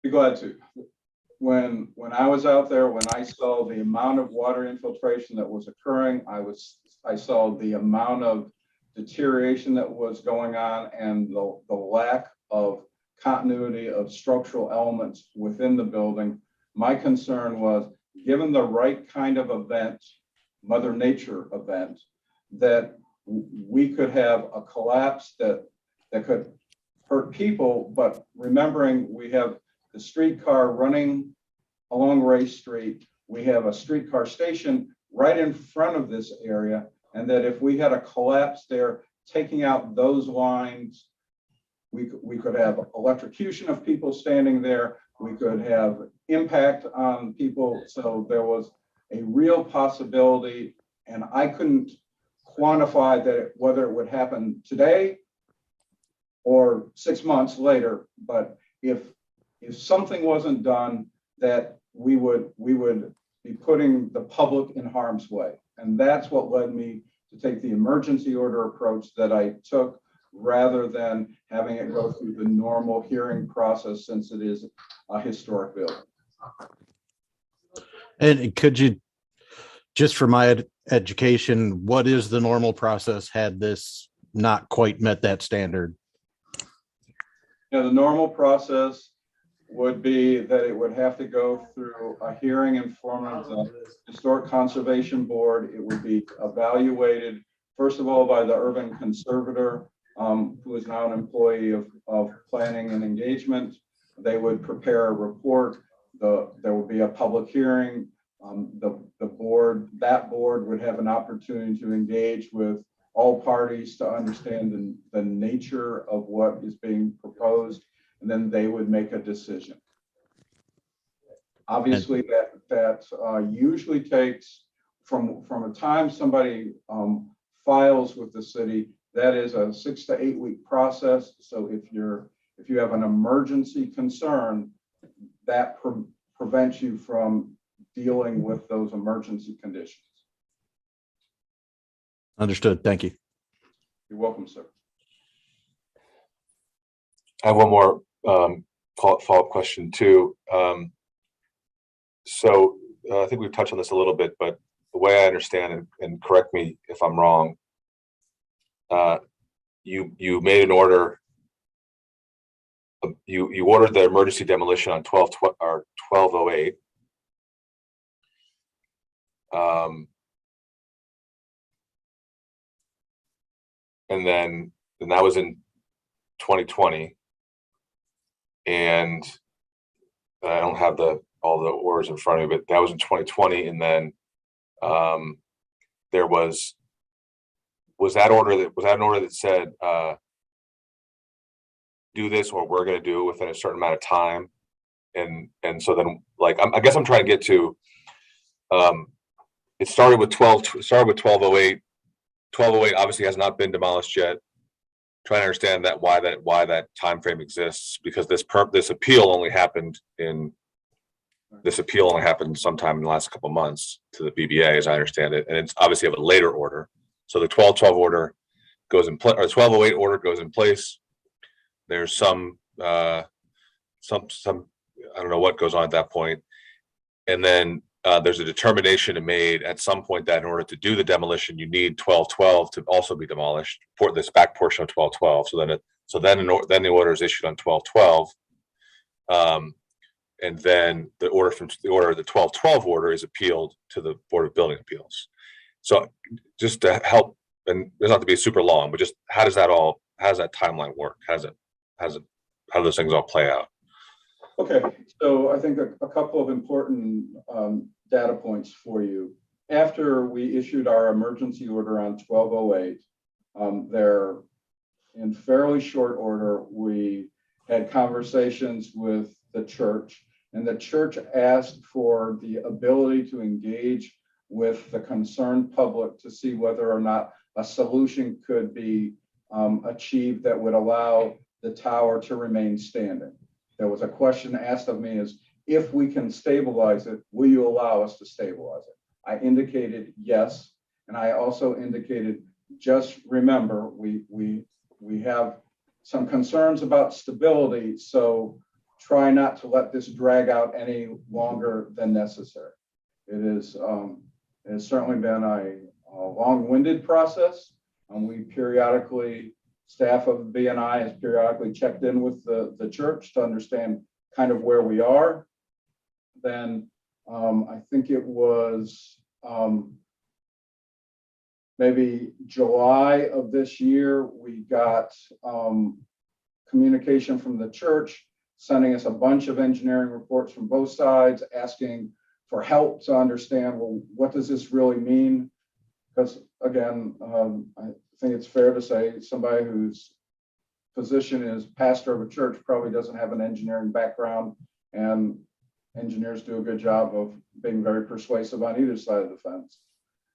Be glad to. When I was out there, when I saw the amount of water infiltration that was occurring, I saw the amount of deterioration that was going on and the lack of continuity of structural elements within the building. My concern was, given the right kind of event, Mother Nature event, that we could have a collapse that could hurt people, but remembering we have the streetcar running along Ray Street, we have a streetcar station right in front of this area, and that if we had a collapse there, taking out those lines, we could have electrocution of people standing there, we could have impact on people. So there was a real possibility, and I couldn't quantify that whether it would happen today or 6 months later, but if something wasn't done, that we would be putting the public in harm's way. And that's what led me to take the emergency order approach that I took, rather than having it go through the normal hearing process, since it is a historic building. And could you, just for my education, what is the normal process had this not quite met that standard? The normal process would be that it would have to go through a hearing in front of the Historic Conservation Board. It would be evaluated, first of all, by the urban conservator, who is now an employee of planning and engagement. They would prepare a report. There would be a public hearing. That board would have an opportunity to engage with all parties to understand the nature of what is being proposed, and then they would make a decision. Obviously, that usually takes from a time somebody files with the city, that is a 6 to 8 week process. So if you have an emergency concern, that prevents you from dealing with those emergency conditions. Understood. Thank you. You're welcome, sir. I have one more follow-up question too. So I think we've touched on this a little bit, but the way I understand, and correct me if I'm wrong, you made an order. You ordered the emergency demolition on 12/08. And that was in 2020. And I don't have all the orders in front of me, but that was in 2020. And then there was that an order that said do this, or we're going to do it within a certain amount of time. And so then, like, I guess I'm trying to get to, it started with 12/08. 12/08 obviously has not been demolished yet. Trying to understand why that time frame exists, because this appeal only happened sometime in the last couple of months to the BBA, as I understand it, and it's obviously of a later order. So the 12/12 order goes in place, or 12/08 order goes in place. There's some I don't know what goes on at that point, and then there's a determination made at some point that in order to do the demolition, you need 12/12 to also be demolished for this back portion of 12/12. So then the order is issued on 12/12, and then the 12/12 order is appealed to the Board of Building Appeals. So just to help, and it doesn't have to be super long, but just how does that timeline work? How do those things all play out? Okay, so I think a couple of important data points for you. After we issued our emergency order on 12/08, there, in fairly short order, we had conversations with the church, and the church asked for the ability to engage with the concerned public to see whether or not a solution could be achieved that would allow the tower to remain standing. There was a question asked of me is, if we can stabilize it, will you allow us to stabilize it? I indicated yes. And I also indicated, just remember, we have some concerns about stability, so try not to let this drag out any longer than necessary. It has certainly been a long-winded process. We periodically, staff of BNI has periodically checked in with the church to understand kind of where we are. Then I think it was maybe July of this year, we got communication from the church sending us a bunch of engineering reports from both sides, asking for help to understand, well, what does this really mean? Because again, I think it's fair to say somebody whose position is pastor of a church probably doesn't have an engineering background, and engineers do a good job of being very persuasive on either side of the fence.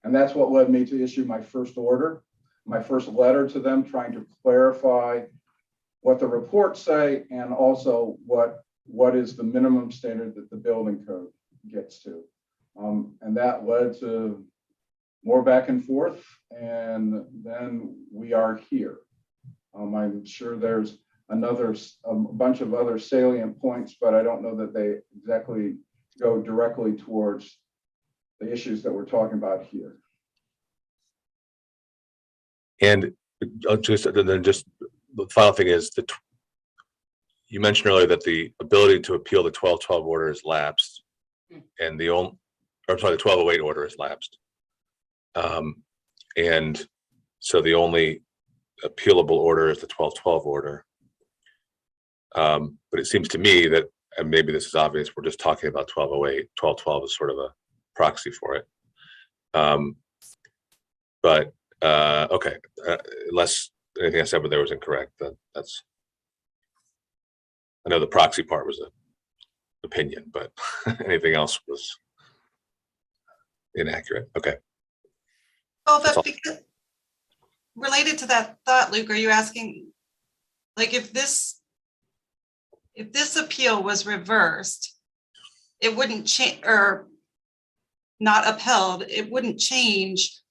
And that's what led me to issue my first order, my first letter to them, trying to clarify what the reports say and also what is the minimum standard that the building code gets to. And that led to more back and forth, and then we are here. I'm sure there's a bunch of other salient points, but I don't know that they exactly go directly towards the issues that we're talking about here. And just the final thing is that you mentioned earlier that the ability to appeal the 12/12 order is lapsed, and the 12/08 order is lapsed. And so the only appealable order is the 12/12 order. But it seems to me that, and maybe this is obvious, we're just talking about 12/08. 12/12 is sort of a proxy for it. But okay, unless anything I said but there was incorrect, then that's, I know the proxy part was an opinion, but anything else was inaccurate. Okay. Well, but because related to that thought, Luke, are you asking, like, if this appeal was reversed, it wouldn't change, or not upheld, it wouldn't change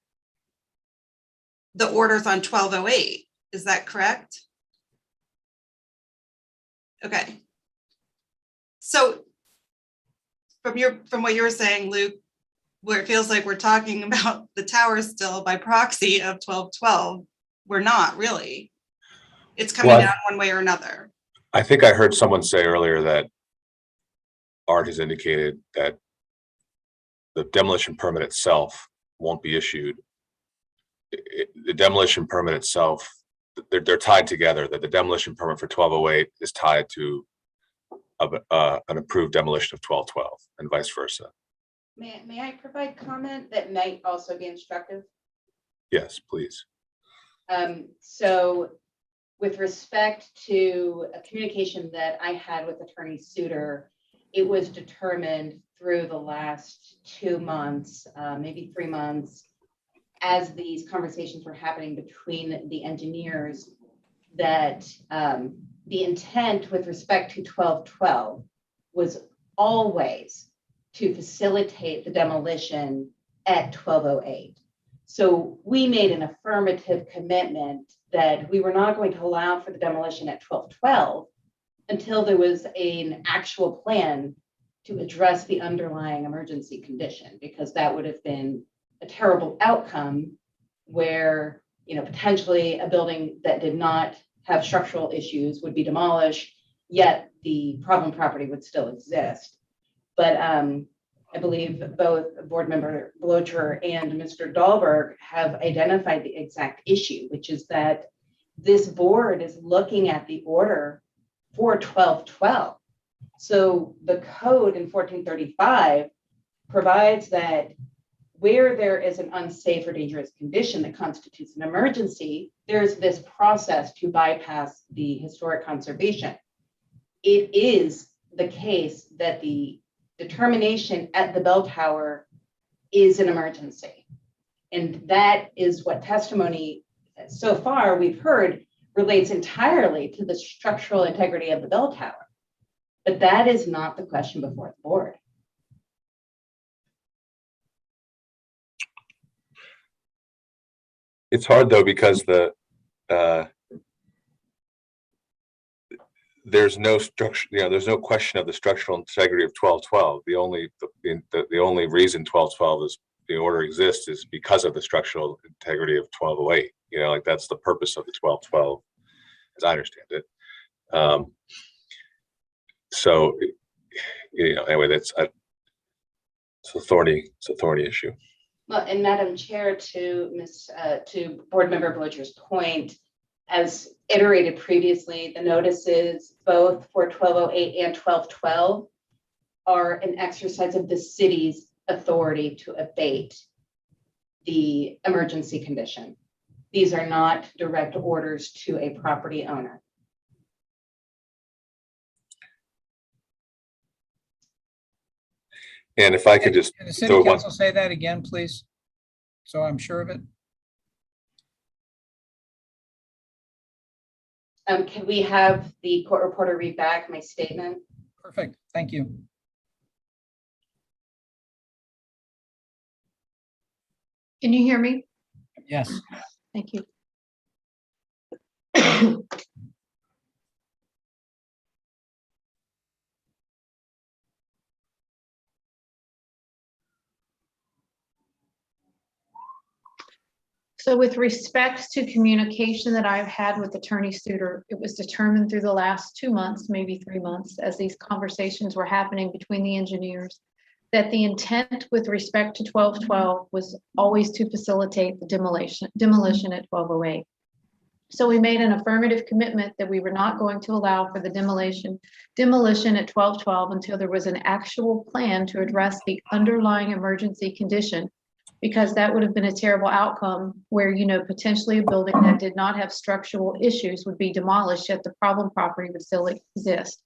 the orders on 12/08. Is that correct? Okay. So from what you were saying, Luke, where it feels like we're talking about the tower still by proxy of 1212, we're not really. It's coming Well, down one way or another. I think I heard someone say earlier that Art has indicated that the demolition permit itself won't be issued. The demolition permit itself, they're tied together, that the demolition permit for 1208 is tied to an approved demolition of 1212 and vice versa. May I provide comment that might also be instructive? Yes, please. So with respect to a communication that I had with Attorney Suter, it was determined through the last 2 months, maybe 3 months, as these conversations were happening between the engineers, that the intent with respect to 1212 was always to facilitate the demolition at 1208. So we made an affirmative commitment that we were not going to allow for the demolition at 1212 until there was an actual plan to address the underlying emergency condition, because that would have been a terrible outcome where, you know, potentially a building that did not have structural issues would be demolished, yet the problem property would still exist. But I believe both Board Member Blocher and Mr. Dahlberg have identified the exact issue, which is that this board is looking at the order for 1212. So the code in 1435 provides that where there is an unsafe or dangerous condition that constitutes an emergency, there's this process to bypass the historic conservation. It is the case that the determination at the bell tower is an emergency. And that is what testimony so far we've heard relates entirely to the structural integrity of the bell tower. But that is not the question before the board. It's hard though, because there's no structure, you know, there's no question of the structural integrity of 1212. The only reason 1212 is the order exists is because of the structural integrity of 1208. You know, like that's the purpose of the 1212, as I understand it. So, you know, anyway, it's a thorny issue. Well, and Madam Chair, to Board Member Blocher's point, as iterated previously, the notices both for 1208 and 1212 are an exercise of the city's authority to abate the emergency condition. These are not direct orders to a property owner. And if I could just Can the city throw one, council say that again, please? So I'm sure of it. Can we have the court reporter read back my statement? Perfect. Thank you. Can you hear me? Yes. Thank you. So with respect to communication that I've had with Attorney Suter, it was determined through the last 2 months, maybe 3 months, as these conversations were happening between the engineers, that the intent with respect to 1212 was always to facilitate the demolition at 1208. So we made an affirmative commitment that we were not going to allow for the demolition at 1212 until there was an actual plan to address the underlying emergency condition, because that would have been a terrible outcome where, you know, potentially a building that did not have structural issues would be demolished, yet the problem property would still exist.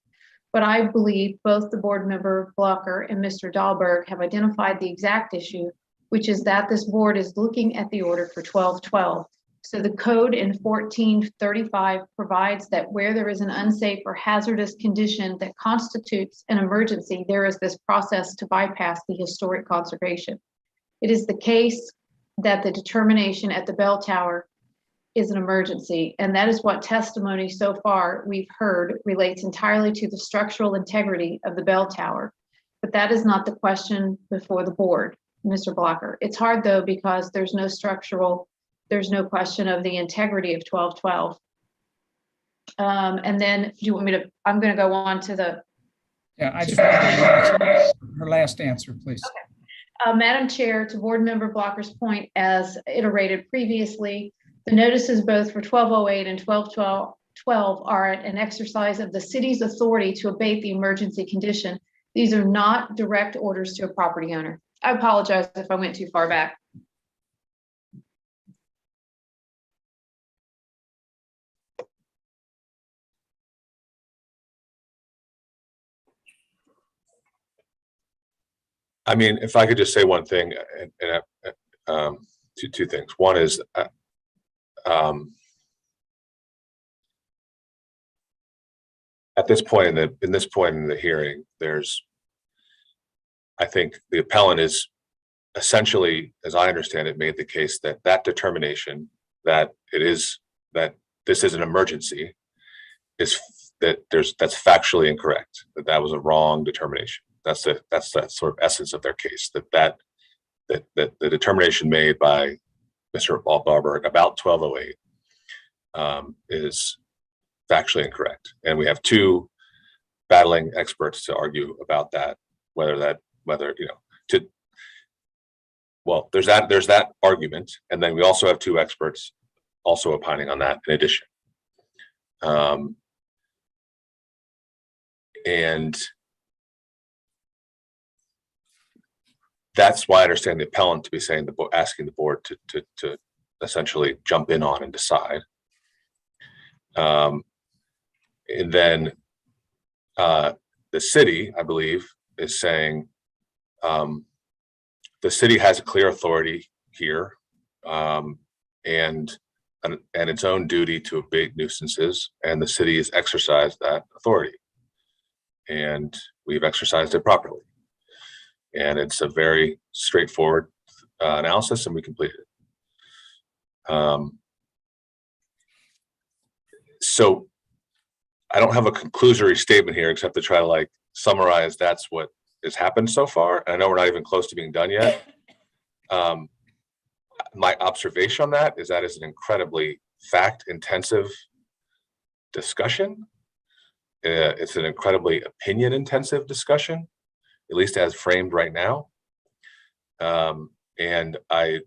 But I believe both the Board Member Blocher and Mr. Dahlberg have identified the exact issue, which is that this board is looking at the order for 1212. So the code in 1435 provides that where there is an unsafe or hazardous condition that constitutes an emergency, there is this process to bypass the historic conservation. It is the case that the determination at the bell tower is an emergency. And that is what testimony so far we've heard relates entirely to the structural integrity of the bell tower. But that is not the question before the board, Mr. Blocker. It's hard though, because there's no question of the integrity of 1212. And then do you want me to, I'm going to go on to the. Yeah, I just want her last answer, please. Okay. Madam Chair, to Board Member Blocker's point, as iterated previously, the notices both for 1208 and 1212 are an exercise of the city's authority to abate the emergency condition. These are not direct orders to a property owner. I apologize if I went too far back. I mean, if I could just say one thing, two things. One is, at this point in the hearing, I think the appellant is essentially, as I understand it, made the case that determination that this is an emergency that's factually incorrect. That was a wrong determination. That's that sort of essence of their case. That the determination made by Mr. Dahlberg about 1208 is factually incorrect, and we have two battling experts to argue about that. There's that argument, and then we also have two experts also opining on that in addition. And that's why I understand the appellant to be saying asking the board to essentially jump in on and decide. And then the city, I believe, is saying the city has a clear authority here, and its own duty to abate nuisances, and the city has exercised that authority, and we've exercised it properly. And it's a very straightforward analysis, and we completed it. So I don't have a conclusory statement here except to try to summarize that's what has happened so far. And I know we're not even close to being done yet. My observation on that is an incredibly fact-intensive discussion. It's an incredibly opinion-intensive discussion, at least as framed right now. And I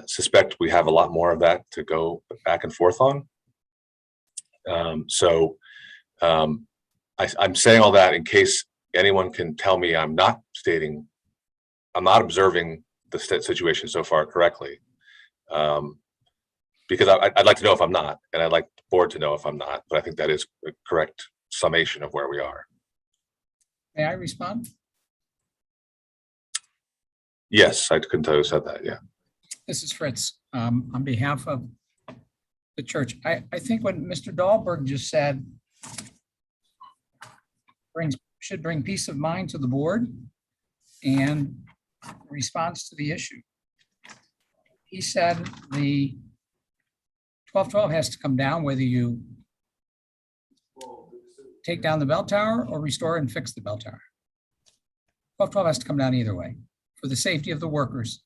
suspect we have a lot more of that to go back and forth on. I'm saying all that in case anyone can tell me I'm not observing the situation so far correctly. Because I'd like to know if I'm not, and I'd like the board to know if I'm not, but I think that is a correct summation of where we are. May I respond? Yes, I couldn't tell you who said that, yeah. This is Fritz, on behalf of the church. I think what Mr. Dahlberg just said should bring peace of mind to the board and response to the issue. He said the 1212 has to come down whether you take down the bell tower or restore and fix the bell tower. 1212 has to come down either way for the safety of the workers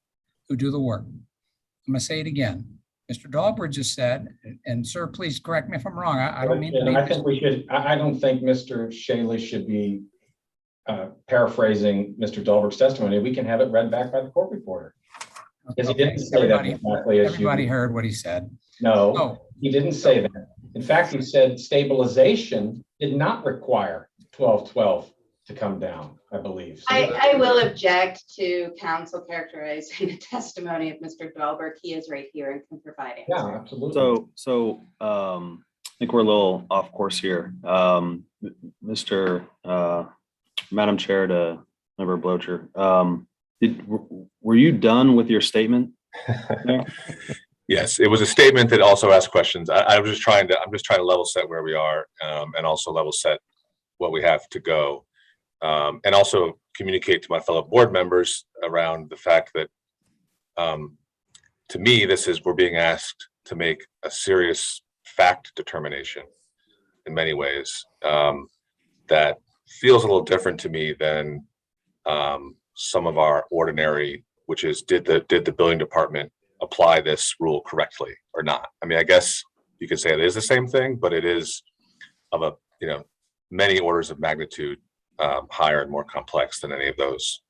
who do the work. I'm going to say it again. Mr. Dahlberg just said, and sir, please correct me if I'm wrong. I don't mean to be. I think we should. I don't think Mr. Shaley should be paraphrasing Mr. Dahlberg's testimony. We can have it read back by the court reporter. Because he didn't say that exactly as everybody heard what he said. No, he didn't say that. In fact, he said stabilization did not require 1212 to come down, I believe. So I will object to counsel characterizing the testimony of Mr. Dahlberg. He is right here and can provide it. Yeah, absolutely. So I think we're a little off course here. Madam Chair to Member Blocher, were you done with your statement? Yes, it was a statement that also asked questions. I'm just trying to level set where we are, and also level set what we have to go, and also communicate to my fellow board members around the fact that to me, we're being asked to make a serious fact determination in many ways, that feels a little different to me than some of our ordinary, which is did the building department apply this rule correctly or not? I mean, I guess you could say it is the same thing, but it is of a, many orders of magnitude higher and more complex than any of those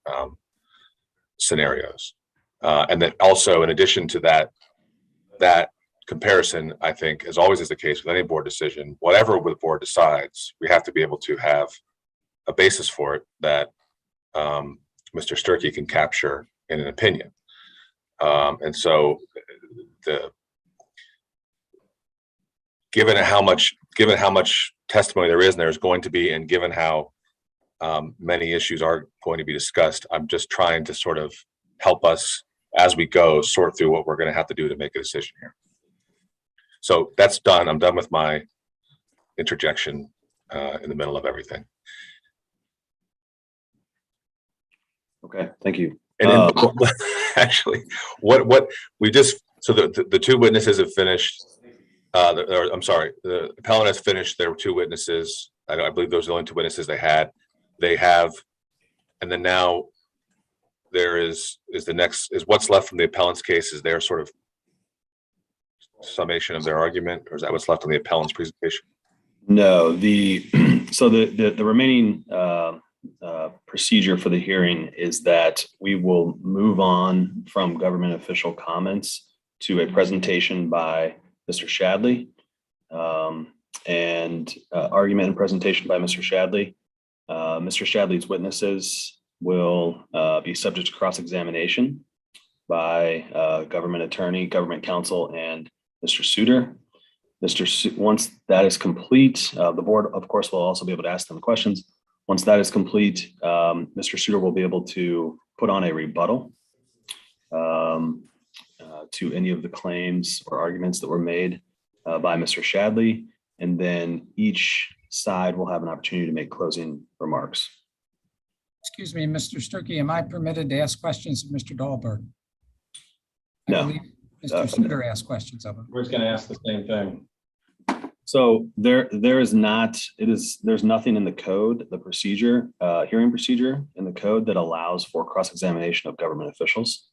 scenarios. And then also, in addition to that comparison, I think, as always is the case with any board decision, whatever the board decides, we have to be able to have a basis for it that Mr. Sturkey can capture in an opinion. And so given how much testimony there is and there's going to be, and given how many issues are going to be discussed, I'm just trying to sort of help us as we go sort through what we're going to have to do to make a decision here. So that's done. I'm done with my interjection in the middle of everything. Okay, thank you. And actually, what we just, so the two witnesses have finished. I'm sorry, the appellant has finished. There were two witnesses. I believe those are the only two witnesses they had. They have, and then now there is the next, is what's left from the appellant's case is their sort of summation of their argument, or is that what's left on the appellant's presentation? No, so the remaining procedure for the hearing is that we will move on from government official comments to a presentation by Mr. Shadley, and argument and presentation by Mr. Shadley. Mr. Shadley's witnesses will be subject to cross-examination by government attorney, government counsel, and Mr. Suter. Once that is complete, the board, of course, will also be able to ask them questions. Once that is complete, Mr. Suter will be able to put on a rebuttal to any of the claims or arguments that were made by Mr. Shadley, and then each side will have an opportunity to make closing remarks. Excuse me, Mr. Sturkey, am I permitted to ask questions of Mr. Dahlberg? I No. believe Mr. Suter asked questions of him. We're just going to ask the same thing. So there's nothing in the code, the procedure, hearing procedure in the code that allows for cross-examination of government officials.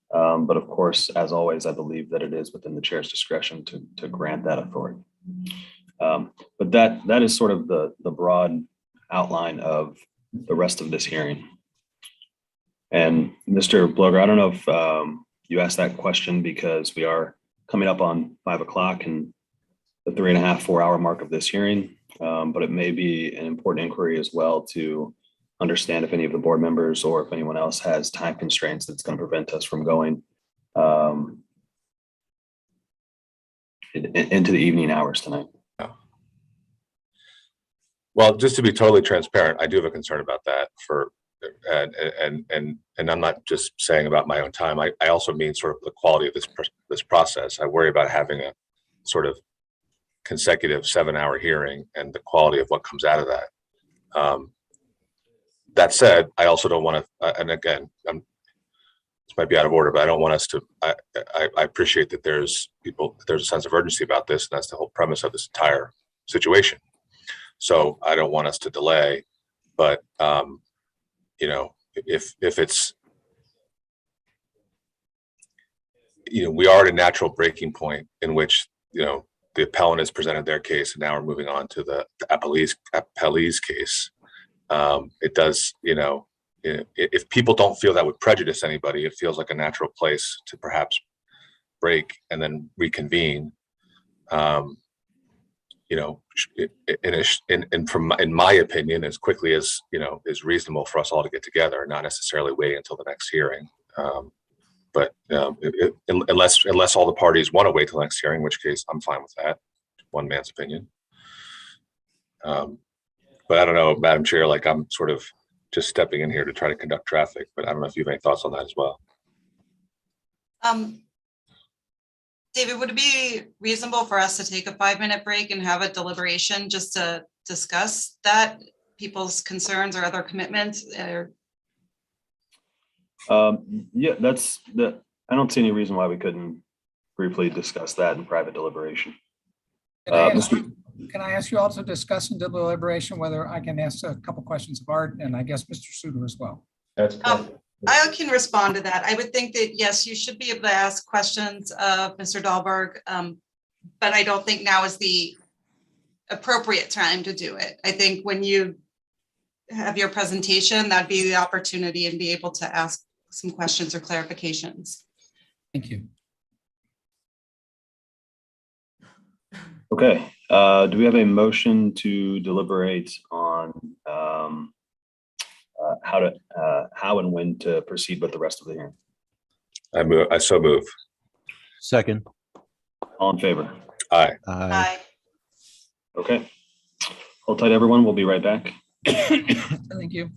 But of course, as always, I believe that it is within the chair's discretion to grant that authority. But that is sort of the broad outline of the rest of this hearing. And Mr. Bloger, I don't know if you asked that question because we are coming up on 5 o'clock and the 3.5, 4 hour mark of this hearing, but it may be an important inquiry as well to understand if any of the board members or if anyone else has time constraints that's going to prevent us from going into the evening hours tonight. Well, just to be totally transparent, I do have a concern about that and I'm not just saying about my own time. I also mean sort of the quality of this process. I worry about having a sort of consecutive 7-hour hearing and the quality of what comes out of that. That said, I also don't want to, and again, this might be out of order, but I don't want us to, I appreciate that there's a sense of urgency about this, and that's the whole premise of this entire situation. So I don't want us to delay, but if it's, we are at a natural breaking point in which, the appellant has presented their case, and now we're moving on to the appellee's case. It does, if people don't feel that would prejudice anybody, it feels like a natural place to perhaps break and then reconvene. In my opinion, as quickly as is reasonable for us all to get together, not necessarily waiting until the next hearing. But unless all the parties want to wait till the next hearing, in which case I'm fine with that. One man's opinion. But I don't know, Madam Chair, like I'm sort of just stepping in here to try to conduct traffic, but I don't know if you have any thoughts on that as well. David, would it be reasonable for us to take a 5-minute break and have a deliberation just to discuss that, people's concerns or other commitments? Yeah, I don't see any reason why we couldn't briefly discuss that in private deliberation. Can I ask you all to discuss in deliberation whether I can ask a couple questions of Art and I guess Mr. Suter as well? That's perfect. I can respond to that. I would think that, yes, you should be able to ask questions of Mr. Dahlberg, but I don't think now is the appropriate time to do it. I think when you have your presentation, that'd be the opportunity and be able to ask some questions or clarifications. Thank you. Okay, do we have a motion to deliberate on how and when to proceed with the rest of the hearing? I so move. Second. All in favor? Aye. Okay. Hold tight, everyone. We'll be right back. Thank you.